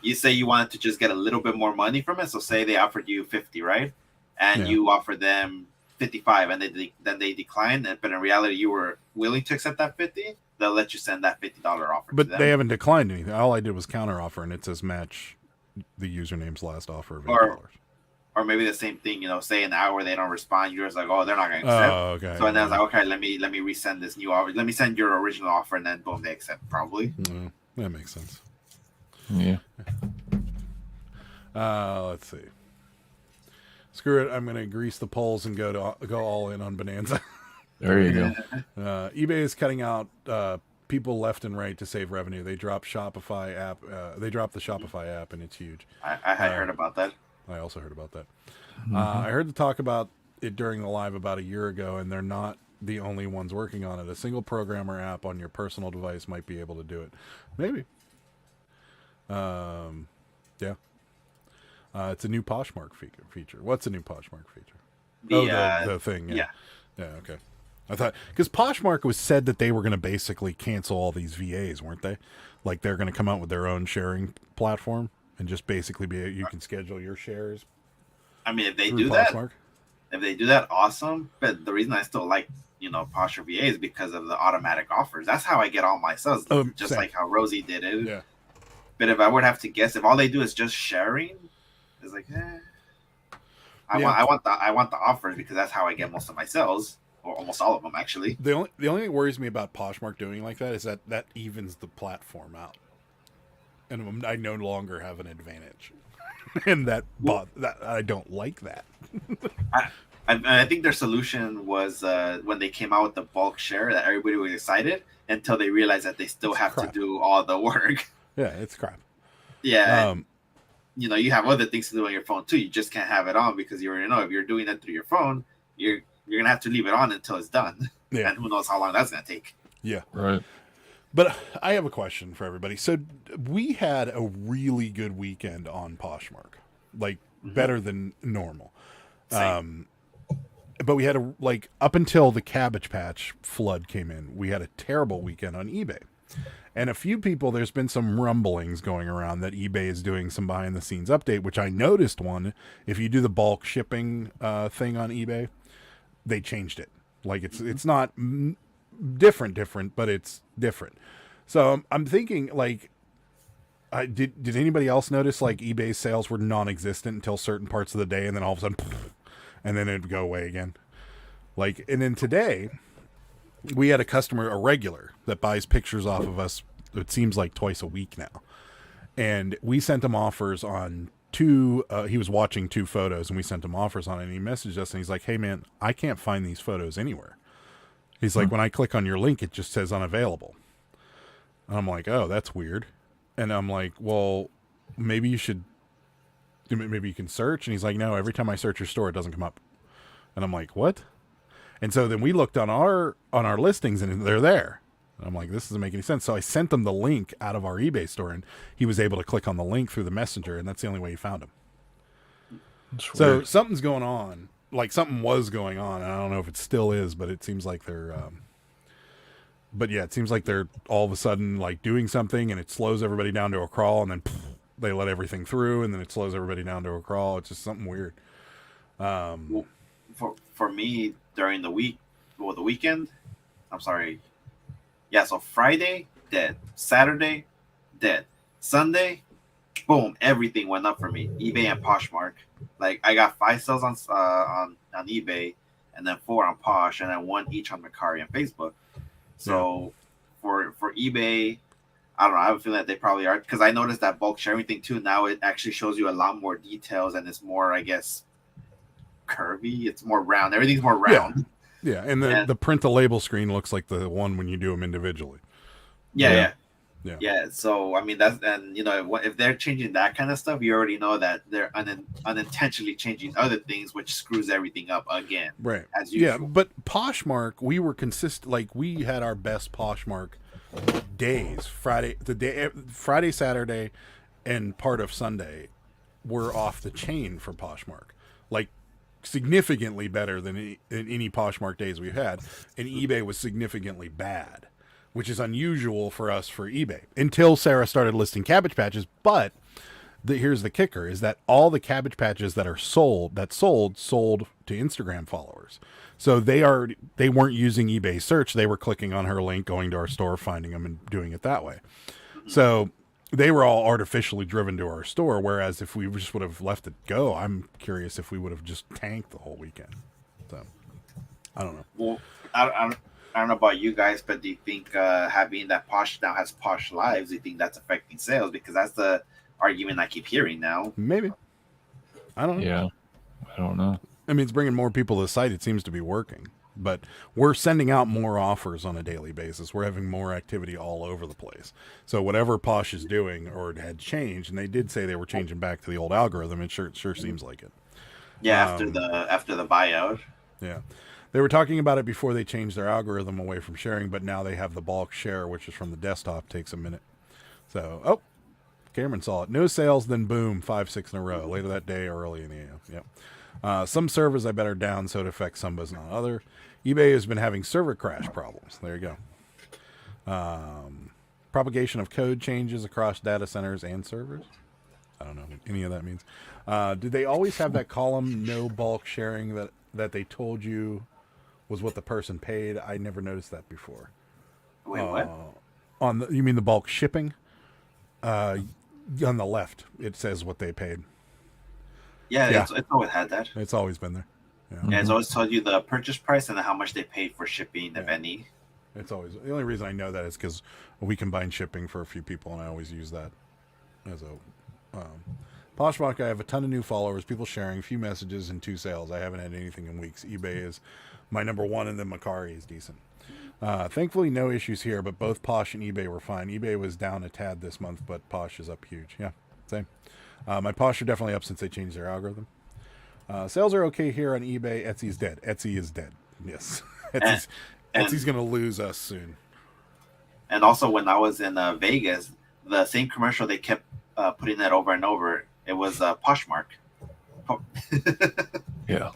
you say you wanted to just get a little bit more money from it, so say they offered you 50, right? And you offer them 55, and then they decline, but in reality you were willing to accept that 50, they'll let you send that $50 offer. But to them. they haven't declined anything. All I did was counter offer, and it says match the username's last offer of $8. Or maybe the same thing, say an hour they don't respond, you're just like, oh, they're not going to accept. Oh, okay. So then I was like, okay, let me resend this new offer. Let me send your original offer, and then boom, they accept probably. That makes sense. Yeah. Let's see. Screw it. I'm going to grease the poles and go all in on Bonanza. There you go. eBay is cutting out people left and right to save revenue. They dropped Shopify app. They dropped the Shopify app, and it's huge. I had heard about that. I also heard about that. I heard the talk about it during the live about a year ago, and they're not the only ones working on it. A single programmer app on your personal device might be able to do it. Maybe. Yeah. It's a new Poshmark feature. What's a new Poshmark feature? The thing. Yeah. Yeah. Okay. I thought because Poshmark was said that they were going to basically cancel all these VAs, weren't they? Like they're going to come out with their own sharing platform. And just basically you can schedule your shares. I mean, if they do that, awesome. But the reason I still like, Posture VA is because of the automatic offers. That's how I get all my sales, just like how Rosie did it. Yeah. But if I would have to guess, if all they do is just sharing, it's like, I want the offers because that's how I get most of my sales, or almost all of them actually. The only thing that worries me about Poshmark doing like that is that evens the platform out. And I no longer have an advantage, and that I don't like that. I think their solution was when they came out with the bulk share that everybody was excited until they realized that they still have to do all the work. Yeah, it's crap. Yeah, you have other things to do on your phone too. You just can't have it on because you already know if you're doing that through your phone, you're gonna have to leave it on until it's done. Yeah, and who knows how long that's gonna take. Yeah, right. But I have a question for everybody. So we had a really good weekend on Poshmark, like better than normal. But we had up until the Cabbage Patch flood came in, we had a terrible weekend on eBay. And a few people, there's been some rumblings going around that eBay is doing some behind the scenes update, which I noticed one. If you do the bulk shipping thing on eBay, they changed it. Like it's not different, but it's different. So I'm thinking did anybody else notice eBay sales were non-existent until certain parts of the day, and then all of a sudden and then it'd go away again. And then today we had a regular that buys pictures off of us, it seems like twice a week now. and we sent him offers on two. He was watching two photos, and we sent him offers on it. And he messaged us, and he's like, "Hey, man, I can't find these photos anywhere." He's like, "When I click on your link, it just says unavailable." And I'm like, "Oh, that's weird." And I'm like, "Well, maybe you should. Maybe you can search." And he's like, "No, every time I search your store, it doesn't come up." And I'm like, "What?" And so then we looked on our listings, and they're there. And I'm like, this doesn't make any sense. So I sent him the link out of our eBay store, and he was able to click on the link through the messenger, and that's the only way he found him. So weird. something's going on. Like, something was going on, and I don't know if it still is, but it seems like they're but yeah, it seems like they're all of a sudden like doing something, and it slows everybody down to a crawl, and then they let everything through, and then it slows everybody down to a crawl. It's just something weird. Well, for me, during the week, well, the weekend, I'm sorry. Yeah, so Friday, dead. Saturday, dead. Sunday, boom, everything went up for me. eBay and Poshmark. Like, I got 5 sales on eBay, and then 4 on Posh, and then 1 each on Mercari and Facebook. So for eBay, I don't know. I have a feeling that they probably are, because I noticed that bulk sharing thing too. Now it actually shows you a lot more details, and it's more, I guess, curvy. It's more round. Everything's more round. Yeah, and the print the label screen looks like the one when you do them individually. Yeah. Yeah. So I mean, that's, and you know, if they're changing that kind of stuff, you already know that they're unintentionally changing other things, which screws everything up again. Right. As usual. Yeah, but Poshmark, we were consistent. Like, we had our best Poshmark days. Friday, Saturday, and part of Sunday were off the chain for Poshmark. Like, significantly better than any Poshmark days we've had, and eBay was significantly bad, which is unusual for us for eBay until Sarah started listing Cabbage Patches. But here's the kicker: is that all the Cabbage Patches that sold to Instagram followers. So they weren't using eBay search; they were clicking on her link, going to our store, finding them, and doing it that way. So they were all artificially driven to our store, whereas if we just would have left it go, I'm curious if we would have just tanked the whole weekend. So, I don't know. Well, I don't know about you guys, but do you think having that Posh now has Posh Lives, do you think that's affecting sales? Because that's the argument I keep hearing now. Maybe. I don't know. Yeah, I don't know. I mean, it's bringing more people to the site. It seems to be working. But we're sending out more offers on a daily basis. We're having more activity all over the place. So whatever Posh is doing, or it had changed, and they did say they were changing back to the old algorithm, it sure seems like it. Yeah, after the buyout. Yeah. They were talking about it before they changed their algorithm away from sharing, but now they have the bulk share, which is from the desktop, takes a minute. So, Cameron saw it. No sales, then boom, 5-6 in a row. Later that day or early in the AM. Yep. Some servers I bet are down, so it affects some, but not other. eBay has been having server crash problems. There you go. Propagation of code changes across data centers and servers. I don't know what any of that means. Did they always have that column, no bulk sharing, that they told you was what the person paid? I never noticed that before. Wait, what? You mean the bulk shipping? On the left, it says what they paid. Yeah. It's always had that. It's always been there. Yeah, it's always told you the purchase price and then how much they paid for shipping, if any. It's always, the only reason I know that is because we combine shipping for a few people, and I always use that as a Poshmark. I have a ton of new followers, people sharing, few messages, and 2 sales. I haven't had anything in weeks. eBay is my number 1, and then Mercari is decent. Thankfully, no issues here, but both Posh and eBay were fine. eBay was down a tad this month, but Posh is up huge. Yeah, same. My Posh are definitely up since they changed their algorithm. Sales are okay here on eBay. Etsy's dead. Etsy is dead. Yes. Etsy's going to lose us soon. And also, when I was in Vegas, the same commercial they kept putting that over and over. It was Poshmark. Yeah.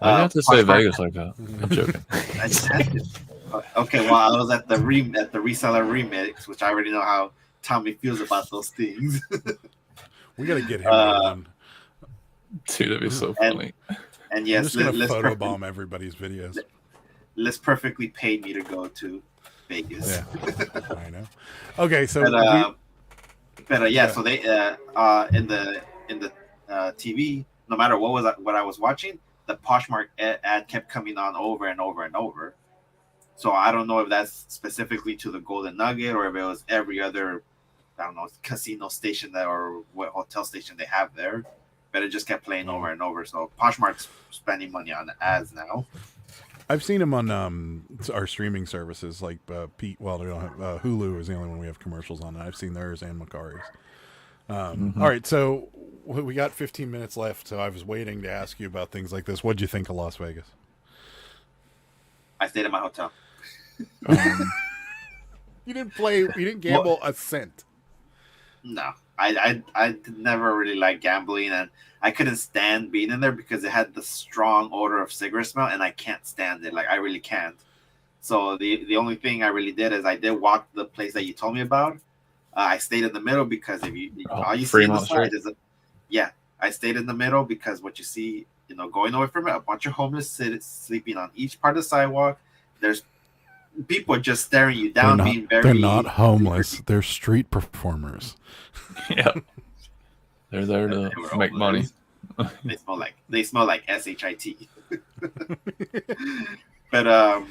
I didn't have to say Poshmark. Vegas like that. I'm joking. I just had to. Okay, well, I was at the reseller remix, which I already know how Tommy feels about those things. We got to get him on. Dude, that'd be so funny. And yes, I'm just going to photobomb everybody's videos. Liz perfectly paid me to go to Vegas. Yeah, I know. Okay, so so they in the TV, no matter what I was watching, the Poshmark ad kept coming on over and over and over. So I don't know if that's specifically to the Golden Nugget or if it was every other I don't know, casino station there or what hotel station they have there. But it just kept playing over and over. So Poshmark's spending money on ads now. I've seen them on our streaming services like Pete. Well, they don't have Hulu is the only one we have commercials on. And I've seen theirs and Macari's. All right, so we got 15 minutes left. So I was waiting to ask you about things like this. What'd you think of Las Vegas? I stayed at my hotel. You didn't gamble a cent. No, I never really liked gambling, and I couldn't stand being in there because it had the strong odor of cigarette smell, and I can't stand it. Like, I really can't. So the only thing I really did is I did walk the place that you told me about. I stayed in the middle because if you all you see on the side is I stayed in the middle because what you see, going away from it, a bunch of homeless sleeping on each part of the sidewalk. There's people just staring you down, they're not homeless. They're street performers. Yeah, they're there to make money. They smell like shit. But I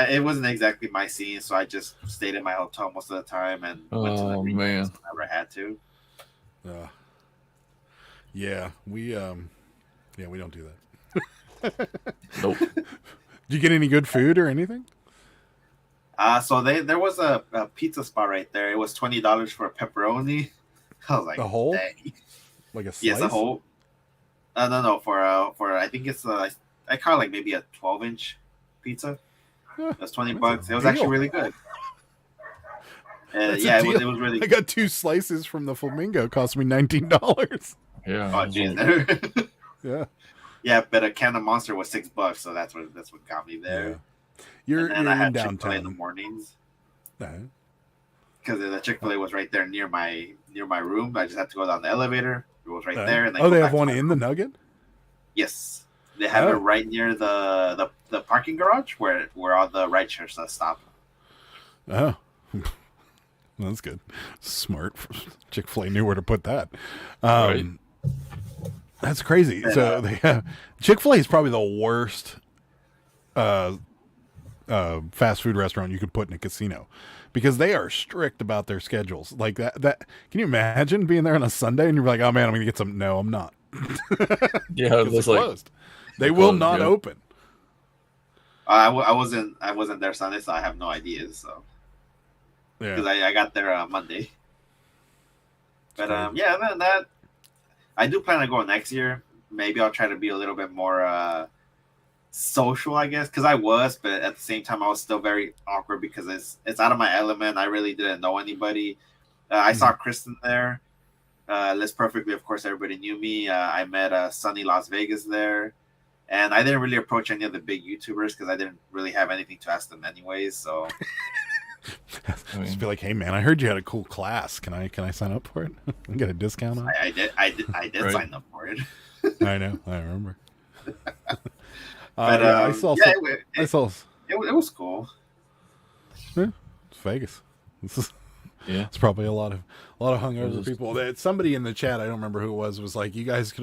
it wasn't exactly my scene, so I just stayed in my hotel most of the time and went to the resorts whenever I had to. We don't do that. Nope. Did you get any good food or anything? So there was a pizza spot right there. It was $20 for a pepperoni. I was like, a whole, dang. like a slice? Yes, a whole. No. For I think it's I call it like maybe a 12-inch pizza. It was $20. It was actually really good. It was really. I got 2 slices from the Flamingo. It cost me $19. Yeah. Oh, jeez. Yeah. Yeah, but a can of Monster was $6, so that's what got me there. Yeah. You're I had in downtown Chick-fil-A in the mornings Uh-huh. because the Chick-fil-A was right there near my room. I just had to go down the elevator. It was right there. And oh, they have one in the Nugget? Yes, they have it right near the parking garage where all the rideshare stop. Oh, that's good. Smart. Chick-fil-A knew where to put that. Right. That's crazy. So Chick-fil-A is probably the worst fast food restaurant you could put in a casino because they are strict about their schedules. Like that. Can you imagine being there on a Sunday and you're like, oh man, I'm going to get some. No, I'm not. Yeah, it's closed. They will not open. I wasn't there Sunday, so I have no idea. So because I got there Monday. But other than that, I do plan on going next year. Maybe I'll try to be a little bit more social, I guess, because I was, but at the same time, I was still very awkward because it's out of my element. I really didn't know anybody. I saw Kristen there. Liz Perfectly, of course, everybody knew me. I met Sunny Las Vegas there. And I didn't really approach any of the big YouTubers because I didn't really have anything to ask them anyways. So just be like, hey man, I heard you had a cool class. Can I sign up for it? Get a discount on it? I did right. Sign up for it. I know. I remember. But I saw. It was cool. Yeah, it's Vegas. Yeah, it's probably a lot of hungover people. Somebody in the chat, I don't remember who it was like, you guys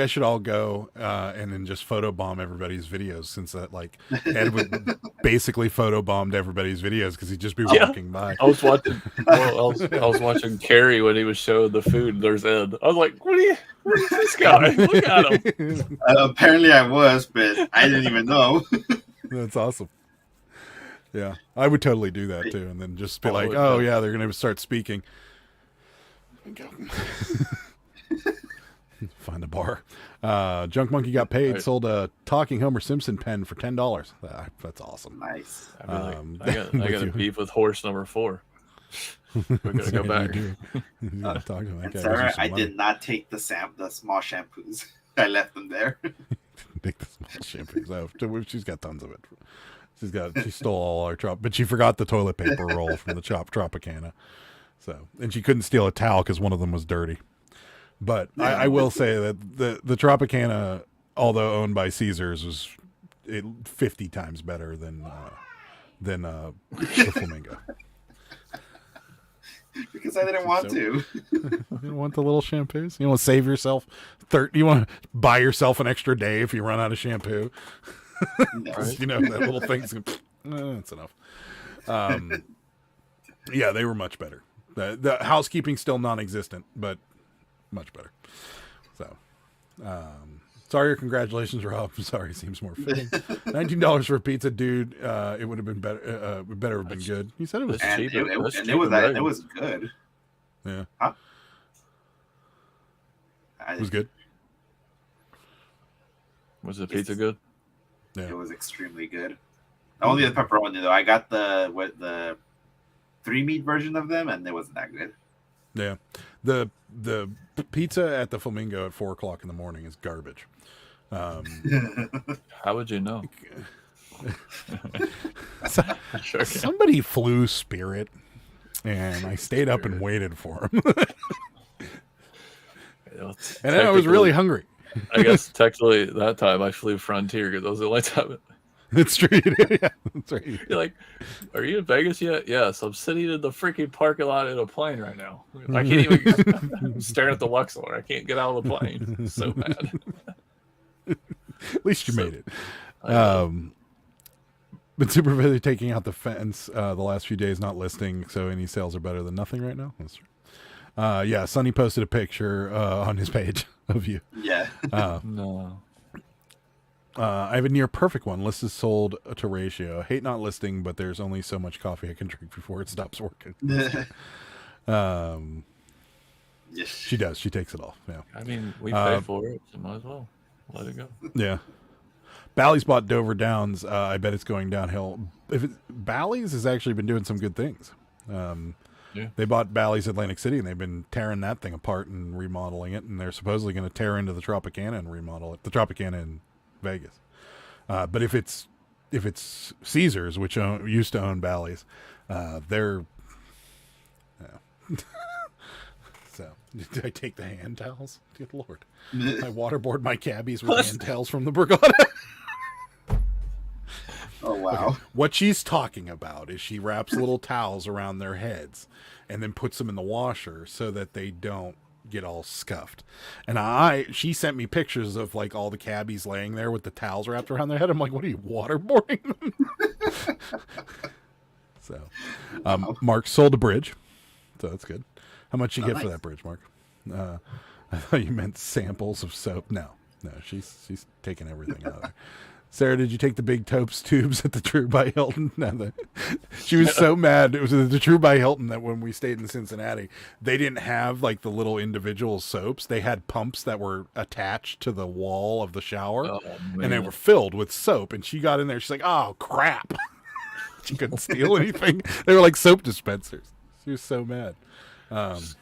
should all go and then just photobomb everybody's videos, since that like Ed would basically photobombed everybody's videos because he'd just be walking by. I was watching. I was watching Carrie when he was showing the food. There's Ed. I was like, what is this guy? Look at him. Apparently, I was, but I didn't even know. That's awesome. Yeah, I would totally do that too, and then just be like, "Oh yeah, they're gonna start speaking." Find a bar. Junk Monkey got paid. Right. Sold a talking Homer Simpson pen for $10. That's awesome. Nice. I got a beef with horse number 4. We're gonna go back. Sarah, I did not take the small shampoos. I left them there. Take the small shampoos. Oh, she's got tons of it. She stole all our but she forgot the toilet paper roll from the Tropicana. So, and she couldn't steal a towel because one of them was dirty. But I will say that the Tropicana, although owned by Caesars, was 50 times better than the Flamingo. Because I didn't want to. You don't want the little shampoos? You want to save yourself? You want to buy yourself an extra day if you run out of shampoo? Right? You know, that little thing's that's enough. Yeah, they were much better. The housekeeping's still non-existent, but much better. So, sorry or congratulations, Rob. Sorry, seems more fitting. $19 for a pizza, dude. It would have been better. Would better have been good. He said it was. That's And cheaper. it, That's and cheaper it than was good. Yeah, I, it was good. Was the pizza good? Yeah, It was extremely good. Only the pepperoni though. I got the 3-meat version of them, and it wasn't that good. yeah. The pizza at the Flamingo at 4:00 in the morning is garbage. How would you know? Sure. Somebody flew Spirit, and I stayed up and waited for him. And then I was really hungry. I guess technically that time I flew Frontier because that was the only time. That's true. Yeah, that's right. You're like, are you in Vegas yet? Yes, I'm sitting in the freaking parking lot in a plane right now. I can't even. I'm staring at the Luxor. I can't get out of the plane. So mad. At least you made it. Been super busy taking out the fence the last few days, not listing, so any sales are better than nothing right now. That's true. Yeah, Sonny posted a picture on his page of you. Yeah. No. I have a near perfect one. List is sold to ratio. Hate not listing, but there's only so much coffee I can drink before it stops working. Yes. She does. She takes it all. Yeah. I mean, we pay for it, so might as well let it go. Yeah. Bally's bought Dover Downs. I bet it's going downhill. Bally's has actually been doing some good things. Yeah. They bought Bally's Atlantic City, and they've been tearing that thing apart and remodeling it. And they're supposedly going to tear into the Tropicana and remodel it. The Tropicana in Vegas. But if it's Caesars, which used to own Bally's, they're. Yeah. So, did I take the hand towels? Good Lord. I waterboard my cabbies with hand towels from the Borgata. Oh wow. Okay. What she's talking about is she wraps little towels around their heads and then puts them in the washer so that they don't get all scuffed. And she sent me pictures of like all the cabbies laying there with the towels wrapped around their head. I'm like, what are you, waterboarding them? So, Mark sold a bridge, so that's good. How much you get nice. for that bridge, Mark? I thought you meant samples of soap. No, she's taking everything out of there. Sarah, did you take the big tubes at the True by Hilton? No, she was so mad. It was at the True by Hilton that when we stayed in Cincinnati, they didn't have like the little individual soaps. They had pumps that were attached to the wall of the shower, and they were filled with soap. And she got in there. She's like, "Oh crap!" She couldn't steal anything. They were like soap dispensers. She was so mad. Just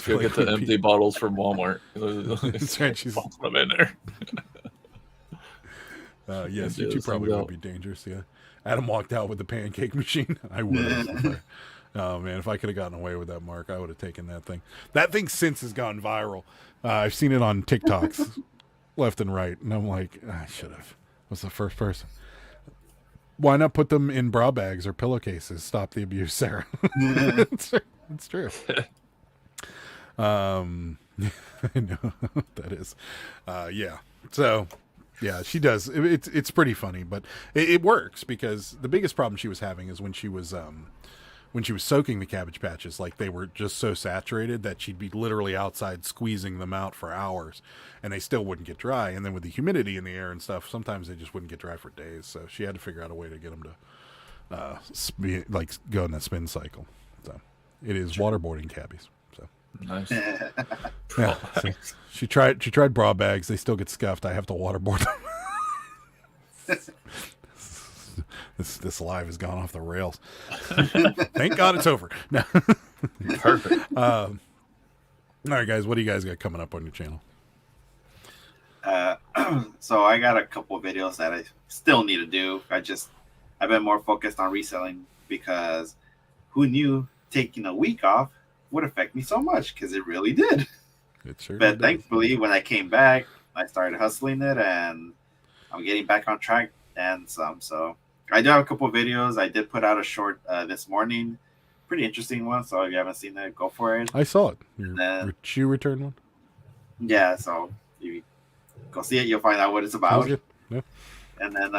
go get the empty bottles from Walmart. That's right. She's put them in there. Yes, you two probably would be dangerous. Yeah, Adam walked out with the pancake machine. I would have. Oh man, if I could have gotten away with that, Mark, I would have taken that thing. That thing since has gone viral. I've seen it on TikToks left and right, and I'm like, I should have. Was the first person. Why not put them in bra bags or pillowcases? Stop the abuse, Sarah. It's true. I know that is. Yeah. So. Yeah, she does. It's pretty funny, but it works because the biggest problem she was having is when she was soaking the Cabbage Patches, like they were just so saturated that she'd be literally outside squeezing them out for hours, and they still wouldn't get dry. And then with the humidity in the air and stuff, sometimes they just wouldn't get dry for days. So she had to figure out a way to get them to go in that spin cycle. So it is waterboarding cabbies. So Nice. yeah, so she tried bra bags. They still get scuffed. I have to waterboard them. This live has gone off the rails. Thank God it's over. No. Perfect. All right, guys. What do you guys got coming up on your channel? So I got a couple of videos that I still need to do. I've been more focused on reselling because who knew taking a week off would affect me so much, because it really did. It sure But did. thankfully, when I came back, I started hustling it, and I'm getting back on track and some. So I do have a couple of videos. I did put out a short this morning, pretty interesting one. So if you haven't seen it, go for it. I saw it. Your shoe return one. Yeah, so if you go see it, you'll find out what it's Sounds about. good. Yeah. And then,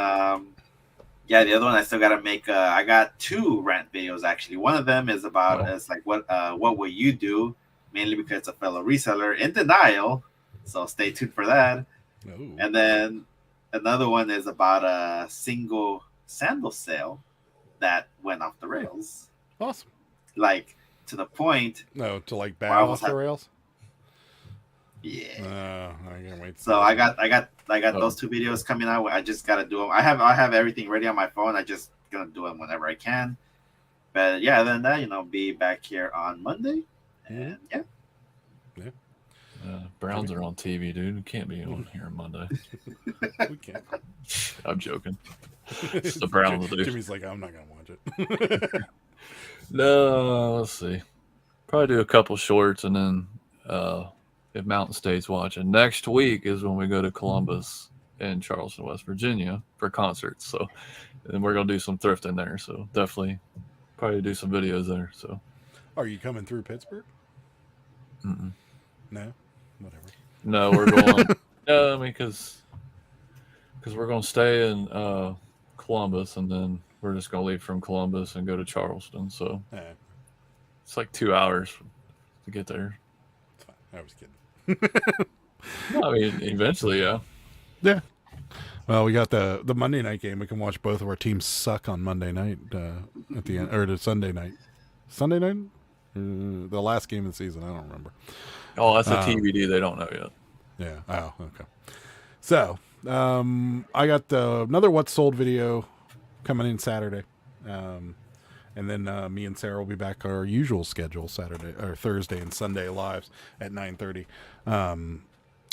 Yeah, the other one I still gotta make. I got 2 rant videos actually. One of them is about it's like what will you do? Mainly because it's a fellow reseller in denial. So stay tuned for that. Oh. And then another one is about a single sandal sale that went off the rails. Awesome. Like to the point. No, to like bad Wow, off the rails. Yeah. I can't wait. So I got those 2 videos coming out. I just gotta do them. I have everything ready on my phone. I just gonna do them whenever I can. But yeah, other than that, be back here on Monday. And yeah. Browns are on TV, dude. We can't be on here on Monday. We can't. I'm joking. It's the Browns, dude. Jimmy's like, I'm not gonna watch it. No, let's see. Probably do a couple shorts, and then if Mountain State's watching, next week is when we go to Columbus and Charleston, West Virginia for concerts. So, and we're gonna do some thrifting there. So definitely, probably do some videos there. So, Are you coming through Pittsburgh? mm-mm. No, whatever. No, we're going. No, I mean, because we're gonna stay in Columbus, and then we're just gonna leave from Columbus and go to Charleston. So it's like 2 hours to get there. It's fine. I was kidding. I mean, eventually, yeah. Yeah. Well, we got the Monday night game. We can watch both of our teams suck on Monday night at the end, or the Sunday night. Sunday night, the last game of the season. I don't remember. Oh, that's a TBD. They don't know yet. Yeah. Oh, okay. So, I got another What's Sold video coming in Saturday. And then me and Sarah will be back our usual schedule Saturday or Thursday and Sunday lives at 9:30.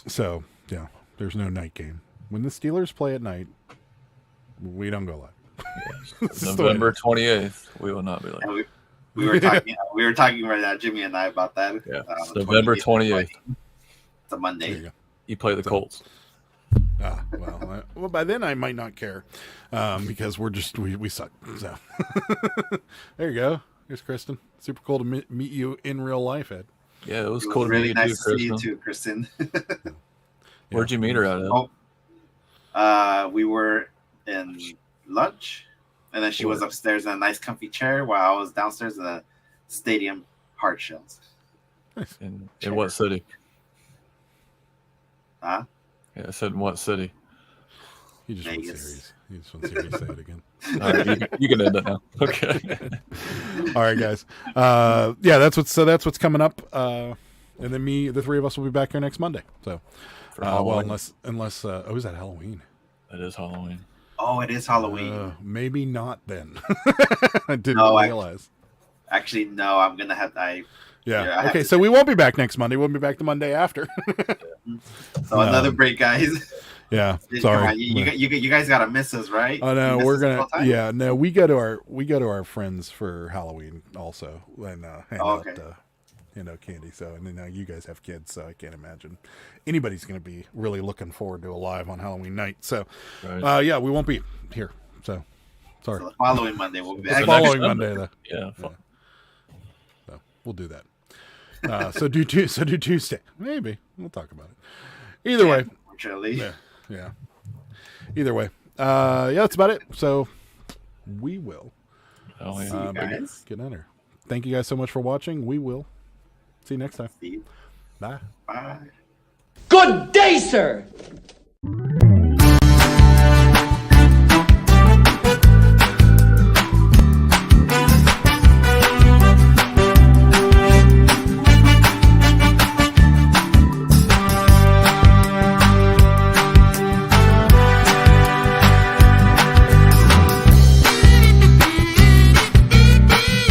So, yeah, there's no night game. When the Steelers play at night, we don't go live. November 28th, we will not be live. And we were talking. We were talking right now, Jimmy and I, about that. Yeah, it's November 28th. It's a Monday. You play the Colts. Well, by then I might not care because we suck. So there you go. Here's Kristen. Super cool to meet you in real life, Ed. Yeah, it was It cool was to really meet nice you, to see you Kristen. too, Kristen. Where'd you meet her at? Ed? We were in lunch, and then she was upstairs in a nice, comfy chair, while I was downstairs in a stadium hard shells. In what city? Uh-huh. Huh? Yeah, I said in what city? He just wants Vegas. series. He just wants series. Say it again. All right, you can end it now. Okay. All right, guys. Yeah, that's what's coming up. And then the 3 of us will be back here next Monday. So, well, unless is that Halloween? It is Halloween. Oh, it is Halloween. Maybe not then. I didn't realize. Actually, no. I'm gonna have to. Yeah. Okay, so we won't be back next Monday. We'll be back the Monday after. So another break, guys. Yeah. Come Sorry. on, you guys gotta miss us, right? Oh no, You miss we're us gonna. all the time? Yeah, no, we go to our friends for Halloween also, and hand out candy. So, and then you guys have kids, so I can't imagine anybody's gonna be really looking forward to a live on Halloween night. So, yeah, we won't be here. So, sorry. So the following Monday we'll be The back. following Monday, though. Yeah. So we'll do that. So do Tuesday. Maybe we'll talk about it. Either way. Unfortunately. Yeah. Either way. Yeah, that's about it. So we will Oh, See you guys. get on her. Thank you guys so much for watching. We will see you next time. See you. Bye. Bye. Good day, sir.